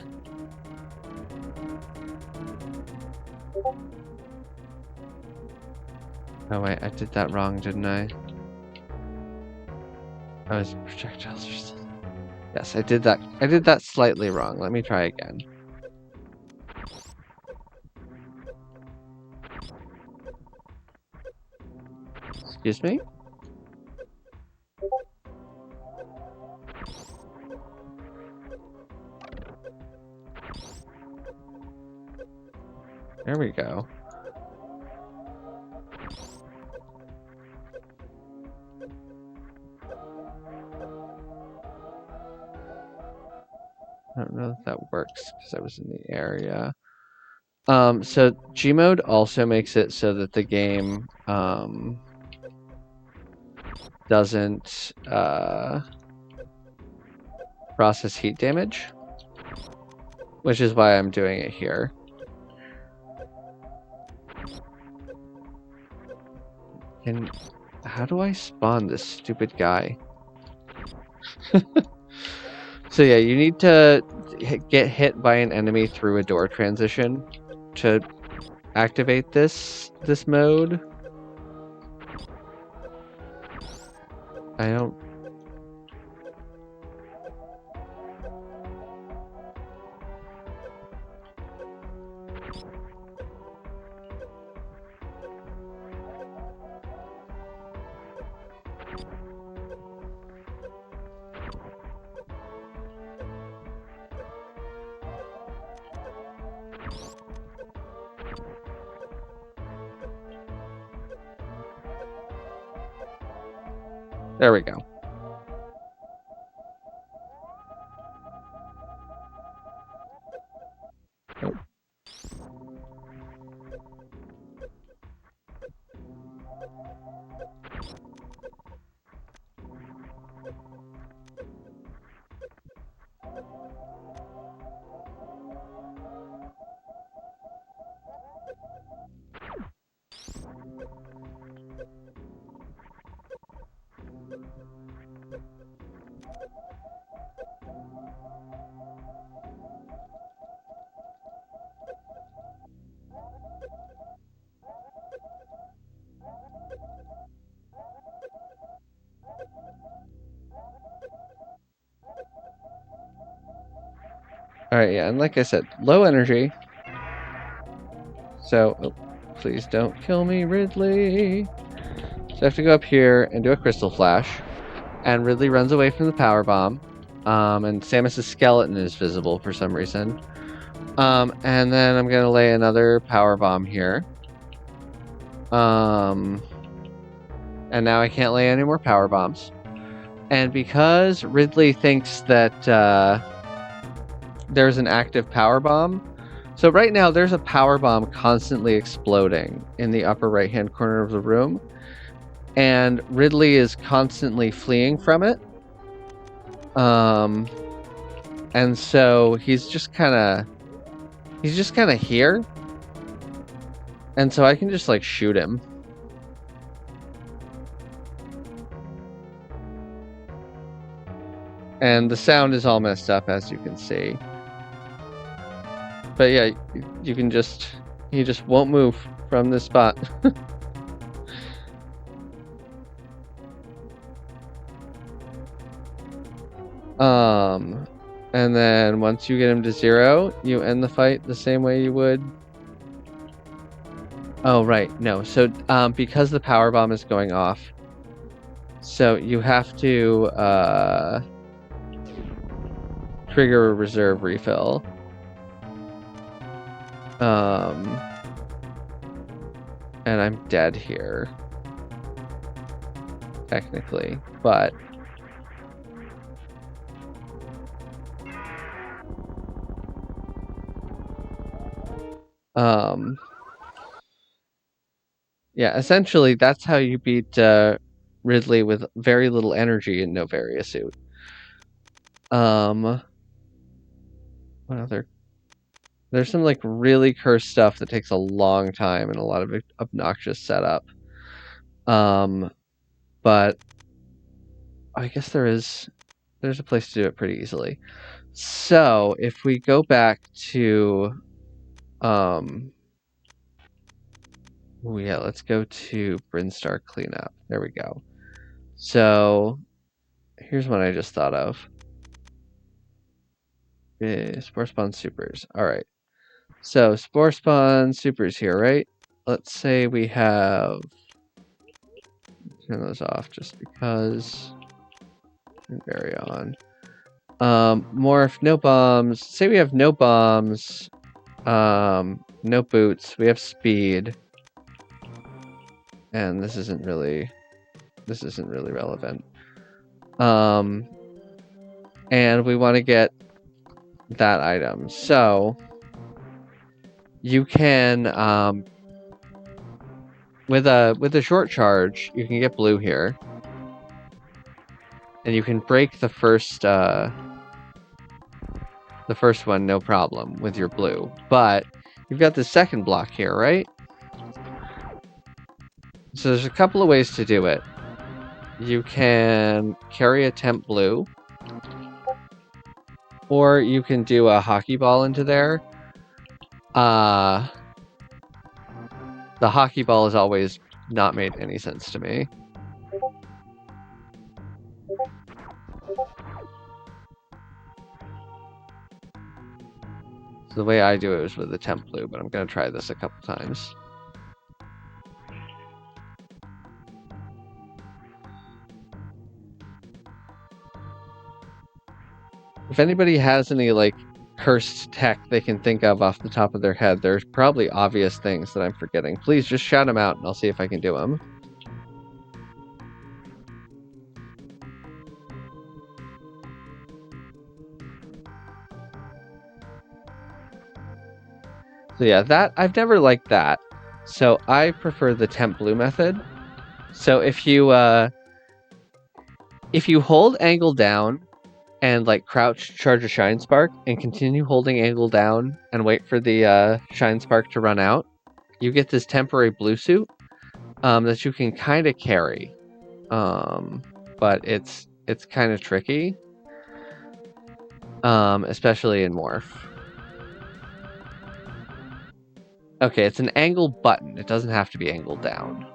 wait, I did that wrong, didn't I? I was projectiles are still... Yes, I did that. I did that slightly wrong. Let me try again. Excuse me? There we go. I don't know if that works because I was in the area. So Gmod also makes it so that the game doesn't process heat damage, which is why I'm doing it here. And how do I spawn this stupid guy? So yeah, you need to get hit by an enemy through a door transition to activate this mode. I don't... There we go. Nope. Alright, yeah, and like I said, low energy. So, oh, please don't kill me, Ridley. So I have to go up here and do a crystal flash. And Ridley runs away from the power bomb. And Samus's skeleton is visible for some reason. And then I'm going to lay another power bomb here. And now I can't lay any more power bombs. And because Ridley thinks that there's an active power bomb, so right now there's a power bomb constantly exploding in the upper right hand corner of the room, and Ridley is constantly fleeing from it. And so he's just kind of here, and so I can just like shoot him. And the sound is all messed up, as you can see. But yeah, you can just... He just won't move from this spot. And then once you get him to 0, you end the fight the same way you would... Oh, right. No. So, because the power bomb is going off, so you have to trigger a reserve refill. And I'm dead here, technically, but yeah, essentially that's how you beat Ridley with very little energy and no Variasuit. What other? There's some like really cursed stuff that takes a long time and a lot of obnoxious setup. But I guess there's a place to do it pretty easily. So if we go back to yeah, let's go to Brinstar Cleanup. There we go. So here's one I just thought of. Spore Spawn Supers. Alright. So Spore Spawn Supers here, right? Let's say we have... Turn those off just because... And carry on. Morph, no bombs. Say we have no bombs. No boots. We have speed. And this isn't really relevant. And we want to get that item. So you can with a short charge, you can get blue here. And you can break the first one no problem with your blue. But you've got the second block here, right? So there's a couple of ways to do it. You can carry a temp blue, or you can do a hockey ball into there. The hockey ball has always not made any sense to me. So the way I do it was with the temp blue, but I'm going to try this a couple times. If anybody has any, like, cursed tech they can think of off the top of their head, there's probably obvious things that I'm forgetting. Please just shout them out and I'll see if I can do them. So yeah, that I've never liked that. So I prefer the temp blue method. So if you hold angle down and like crouch charge a shine spark and continue holding angle down and wait for the shine spark to run out, you get this temporary blue suit that you can kind of carry. But it's kind of tricky. Especially in Morph. Okay, it's an angle button. It doesn't have to be angled down.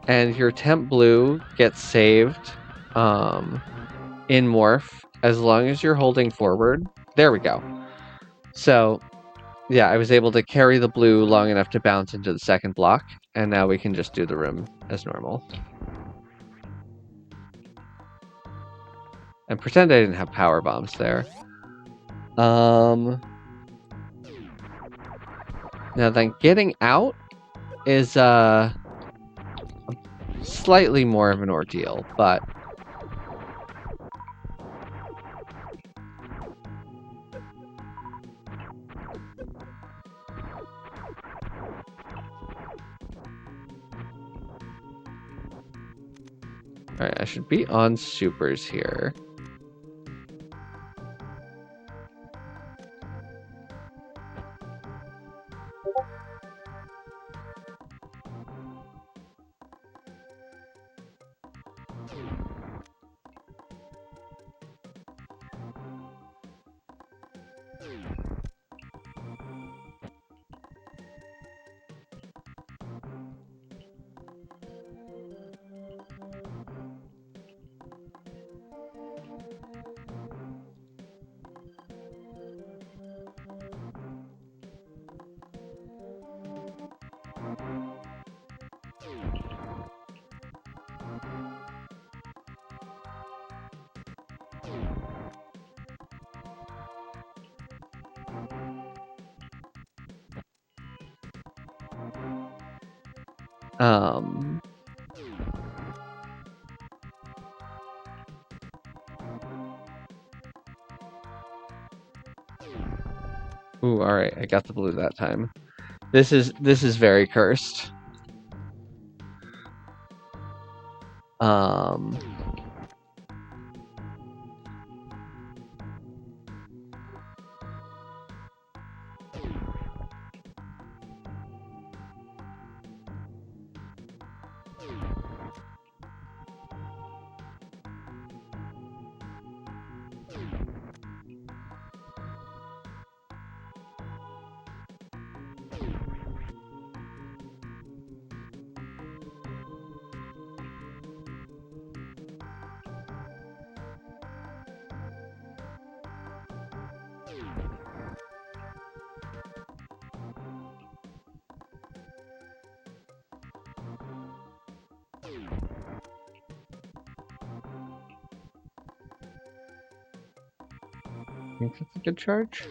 And your temp blue gets saved in Morph as long as you're holding forward. There we go. So, yeah, I was able to carry the blue long enough to bounce into the second block, and now we can just do the room as normal. And pretend I didn't have power bombs there. Now then, getting out is slightly more of an ordeal, but alright, I should be on supers here. Um, Ooh, all right, I got the blue that time. This is very cursed. Um, I think that's a good charge.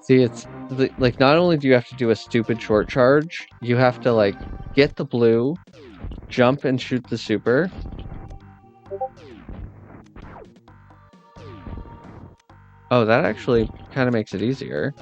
See, it's like not only do you have to do a stupid short charge, you have to like get the blue, jump and shoot the super. Oh, that actually kind of makes it easier.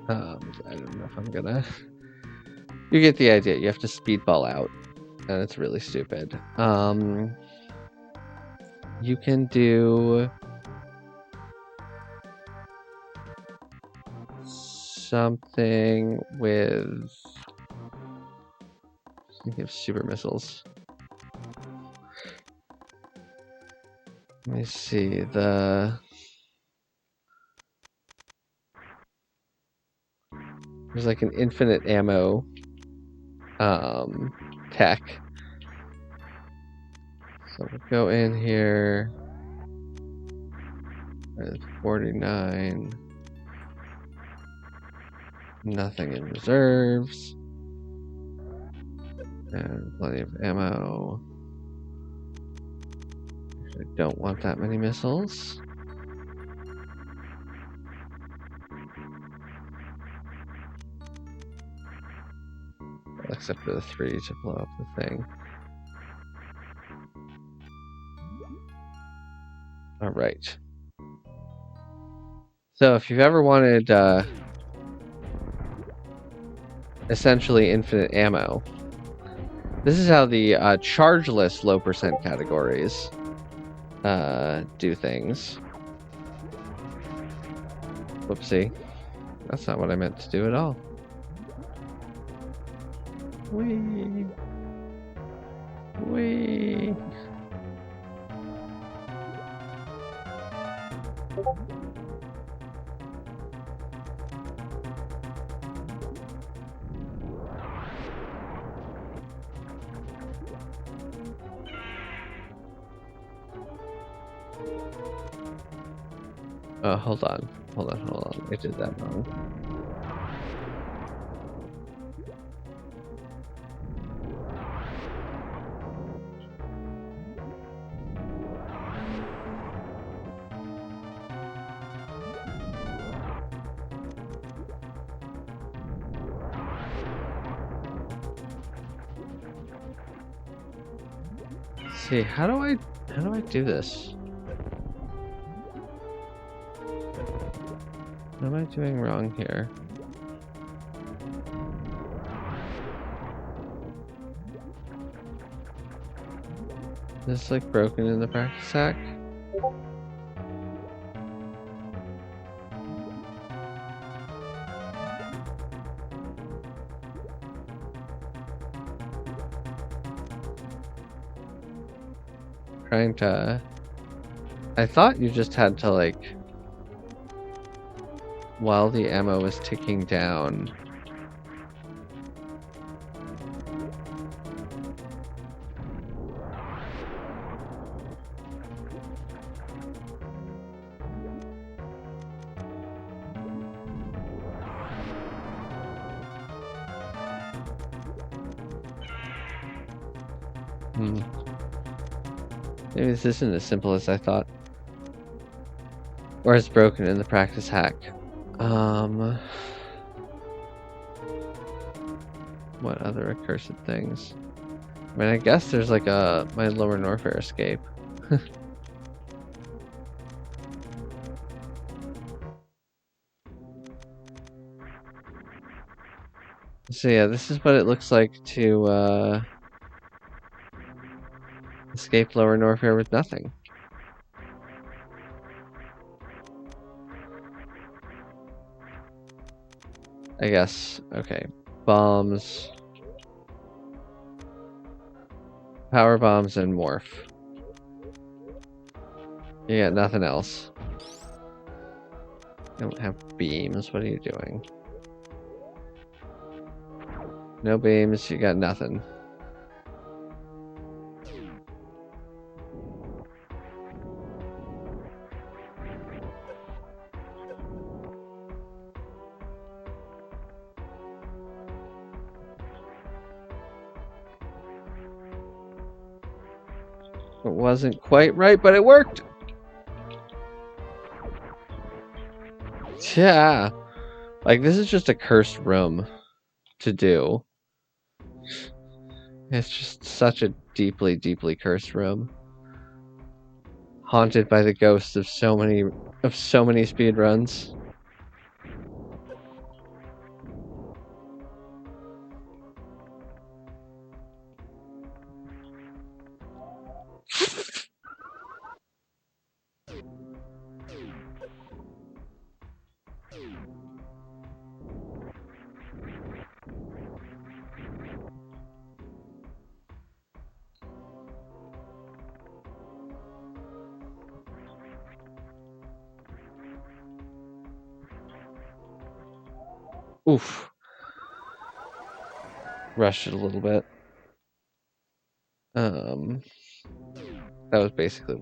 I don't know if I'm gonna. You get the idea. You have to speedball out, and it's really stupid. You can do something with. Think of super missiles. Let me see there's like an infinite ammo tech. So we'll go in here. 49. Nothing in reserves. And plenty of ammo. Actually, I don't want that many missiles. Except for the 3 to blow up the thing. Alright. So if you've ever wanted essentially infinite ammo, this is how the chargeless low percent categories do things. Whoopsie. That's not what I meant to do at all. Whee! Whee! Oh, hold on. Hold on. I did that wrong. Let's see, how do I do this? What am I doing wrong here? Is this like broken in the practice sack? Trying to. I thought you just had to like. While the ammo was ticking down. Maybe this isn't as simple as I thought. Or as broken in the practice hack. What other accursed things? I mean, I guess there's like my lower Norfair escape. So yeah, this is what it looks like to escape lower Norfair with nothing. I guess. Okay. Bombs. Power bombs and morph. You got nothing else. You don't have beams. What are you doing? No beams. You got nothing. It wasn't quite right, but it worked! Yeah. Like, this is just a cursed room to do. It's just such a deeply, deeply cursed room. Haunted by the ghosts of so many speedruns. Oof. Rushed it a little bit. That was basically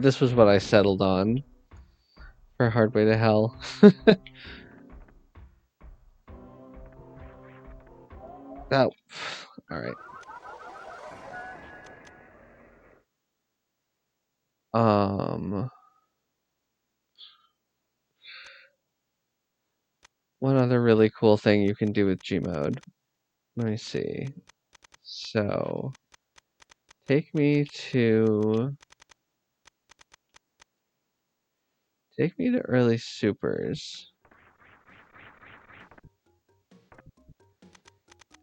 this was what I settled on for Hard Way to Hell. Oh, all right. One other really cool thing you can do with Gmode. Let me see. So, take me to early supers.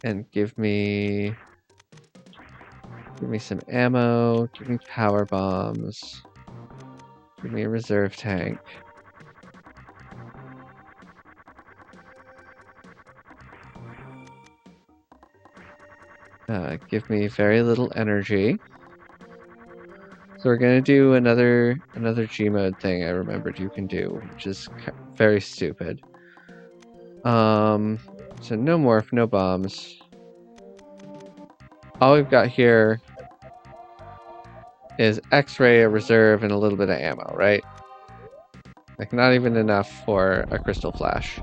And give me some ammo, give me power bombs, give me a reserve tank. Give me very little energy. So we're gonna do another Gmode thing I remembered you can do, which is very stupid. So no morph, no bombs. All we've got here is X-ray, a reserve, and a little bit of ammo, right? Like not even enough for a crystal flash.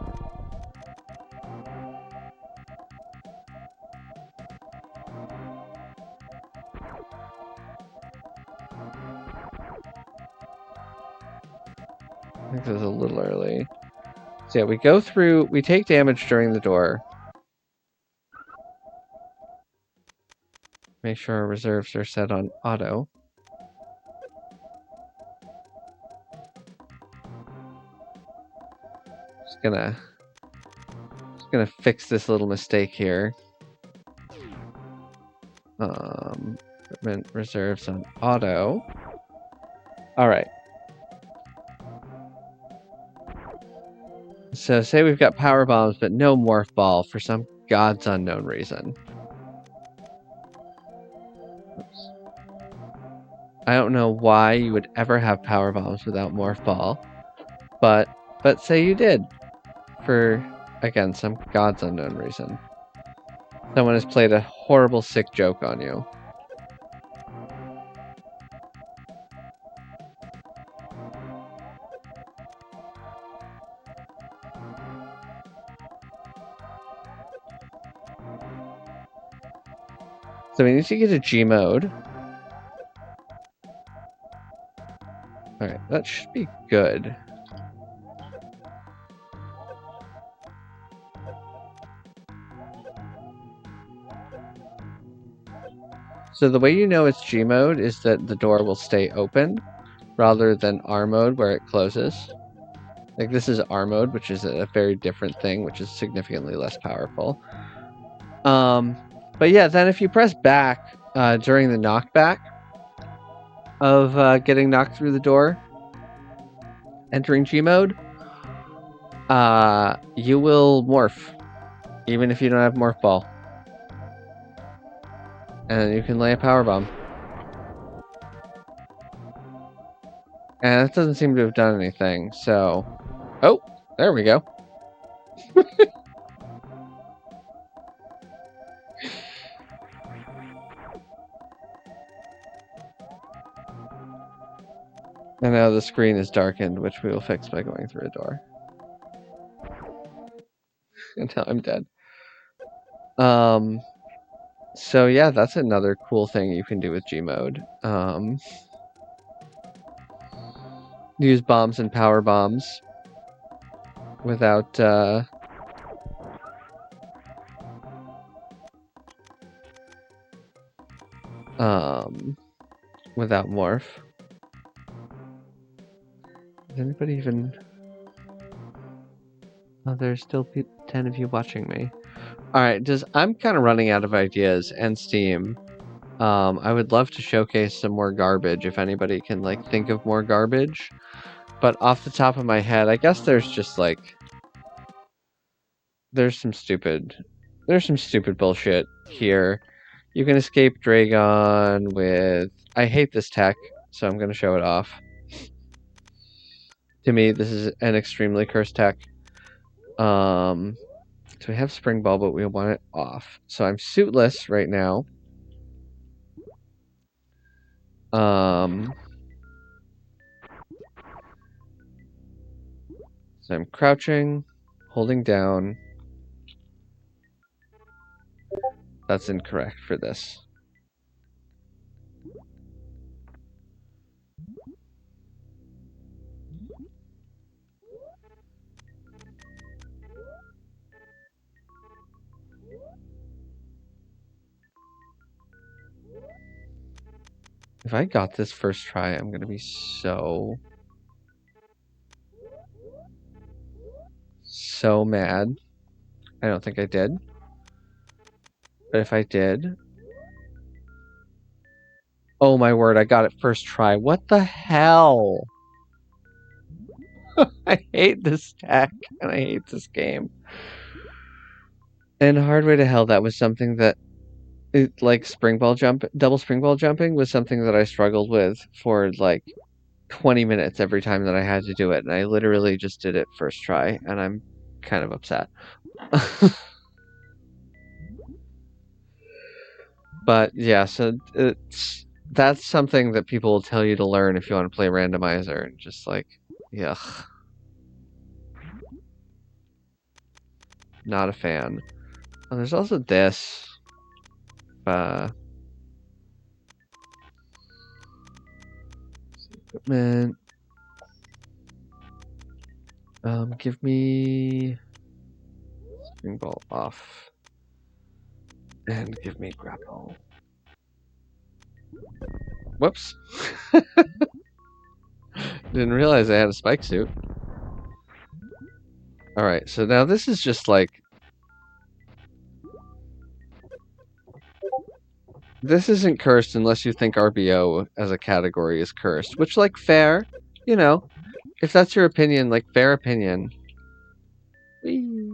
I think this is a little early. So yeah, we take damage during the door. Make sure our reserves are set on auto. Just gonna fix this little mistake here. Equipment reserves on auto. All right. So say we've got power bombs, but no morph ball for some god's unknown reason. Oops. I don't know why you would ever have power bombs without morph ball, but say you did, for again some god's unknown reason. Someone has played a horrible sick joke on you. So we need to get a Gmode. Alright, that should be good. So the way you know it's Gmode is that the door will stay open rather than R mode where it closes. Like this is R mode, which is a very different thing, which is significantly less powerful. But yeah, then if you press back during the knockback of getting knocked through the door, entering Gmode, you will morph, even if you don't have morph ball. And you can lay a power bomb. And it doesn't seem to have done anything, so... Oh, there we go. And now the screen is darkened, which we will fix by going through a door. And now I'm dead. So yeah, that's another cool thing you can do with Gmode. Use bombs and power bombs without without morph. Is anybody even... Oh, there's still 10 of you watching me. Alright, I'm kind of running out of ideas and steam. I would love to showcase some more garbage if anybody can like think of more garbage. But off the top of my head, I guess there's just like there's some stupid bullshit here. You can escape Dragon with... I hate this tech, so I'm gonna show it off. To me, this is an extremely cursed tech. So we have Spring Ball, but we want it off. So I'm suitless right now. So I'm crouching, holding down. That's incorrect for this. If I got this first try, I'm going to be so mad. I don't think I did. But if I did... Oh my word, I got it first try. What the hell? I hate this tech, and I hate this game. And Hard Way to Hell, that was something that... like double spring ball jumping was something that I struggled with for like 20 minutes every time that I had to do it, and I literally just did it first try, and I'm kind of upset. But yeah, so that's something that people will tell you to learn if you want to play randomizer, and just like, yuck. Not a fan. And there's also this. Equipment. Give me spring ball off. And give me grapple. Whoops. Didn't realize I had a spike suit. Alright, so now this is just like... This isn't cursed unless you think RBO as a category is cursed. Which, like, fair. You know. If that's your opinion, like, fair opinion. Whee.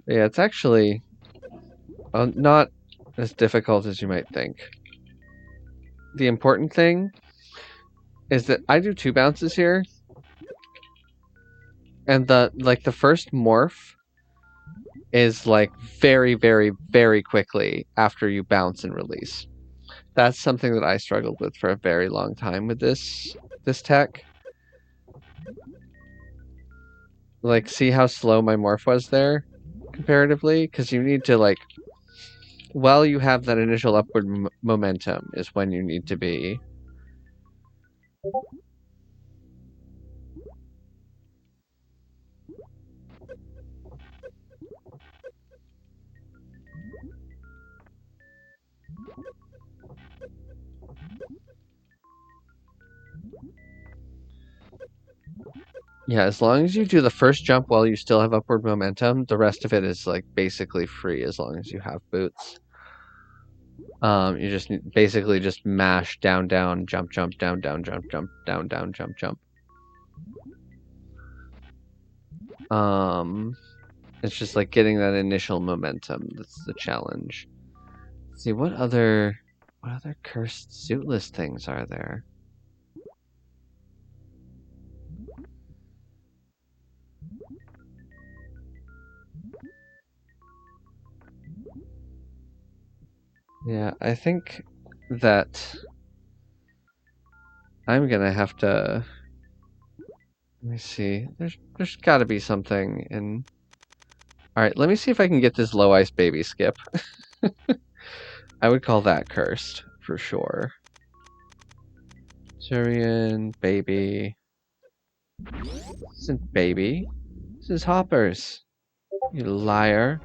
Yeah, it's actually not as difficult as you might think. The important thing is that I do 2 bounces here, and the first morph is like very, very, very quickly after you bounce and release. That's something that I struggled with for a very long time with this tech. Like, see how slow my morph was there comparatively? Because you need to, like, while you have that initial upward momentum is when you need to be. Yeah, as long as you do the first jump while you still have upward momentum, the rest of it is like basically free as long as you have boots. You just basically just mash down, down, jump, jump, down, down, jump, jump, down, down, jump, jump. It's just like getting that initial momentum. That's the challenge. Let's see, what other cursed suitless things are there? Yeah, I think that I'm gonna have to... Let me see. There's got to be something in... Alright, let me see if I can get this low ice baby skip. I would call that cursed, for sure. Turian, baby. This isn't baby. This is hoppers. You liar.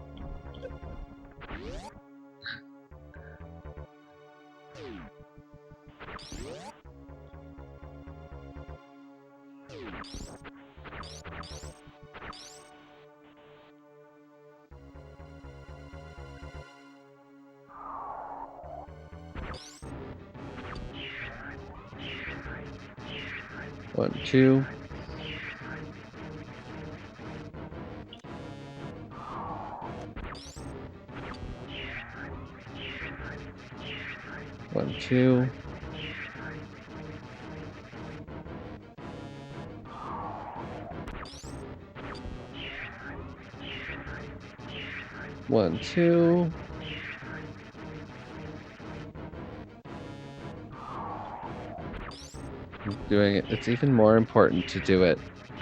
One, two. 2. One, 2. Doing it. It's even more important to do it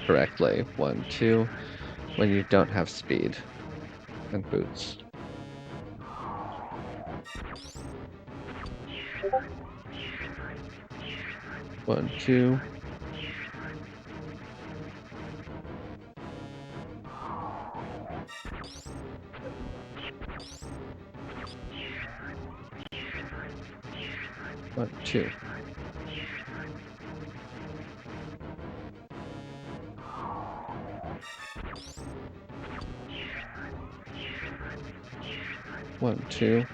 correctly. 1, 2. When you don't have speed and boots. One, 2. One, 2. One, 2.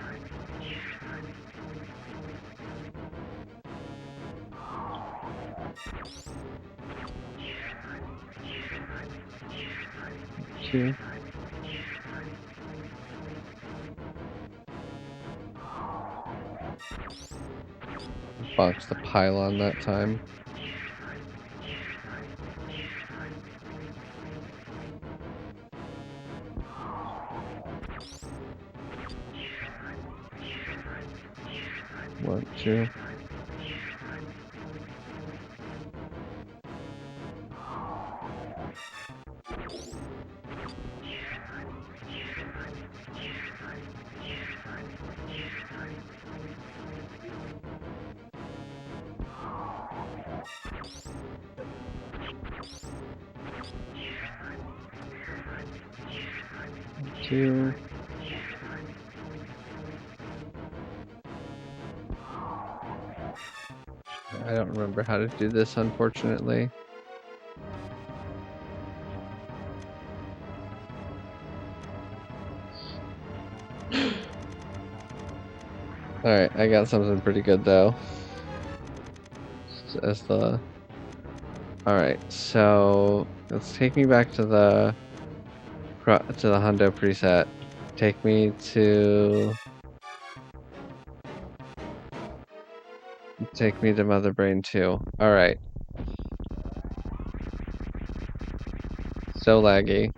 Two. Box the pylon that time. One, 2. Two. I don't remember how to do this, unfortunately. Alright, I got something pretty good though. As the... Alright, so let's take me back to the Hundo preset. Take me to Mother Brain 2. Alright. So laggy.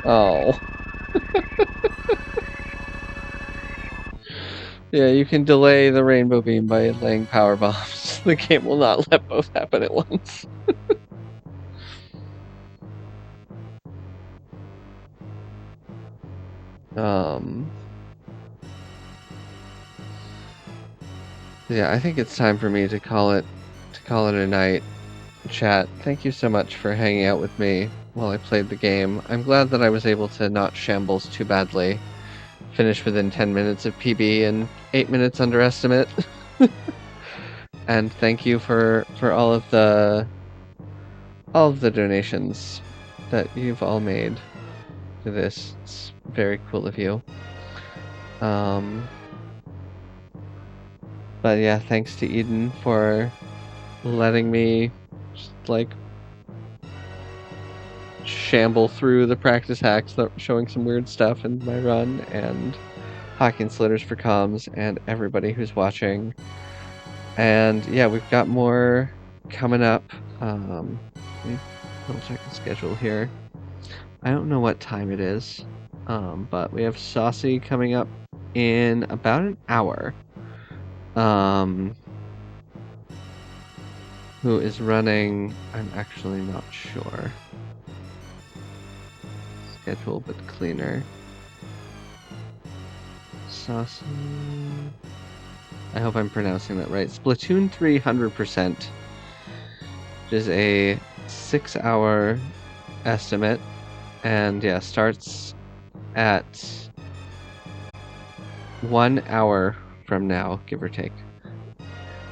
Oh. Yeah, you can delay the rainbow beam by laying power bombs. The game will not let both happen at once. Yeah, I think it's time for me to call it a night. Chat, thank you so much for hanging out with me while I played the game. I'm glad that I was able to not shambles too badly. Finish within 10 minutes of PB and 8 minutes underestimate. And thank you for all of the donations that you've all made to this. It's very cool of you. But yeah, thanks to Eden for letting me just, like, shamble through the practice hacks that showing some weird stuff in my run, and Hockey and Slitters for comms, and everybody who's watching. And yeah, we've got more coming up. Let me double check the schedule here. I don't know what time it is, but we have Saucy coming up in about an hour. Who is running? I'm actually not sure. Schedule, but cleaner. awesome. I hope I'm pronouncing that right. Splatoon 300%, which is a 6-hour estimate, and yeah, starts at 1 hour from now, give or take.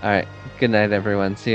All right. Good night, everyone. See you.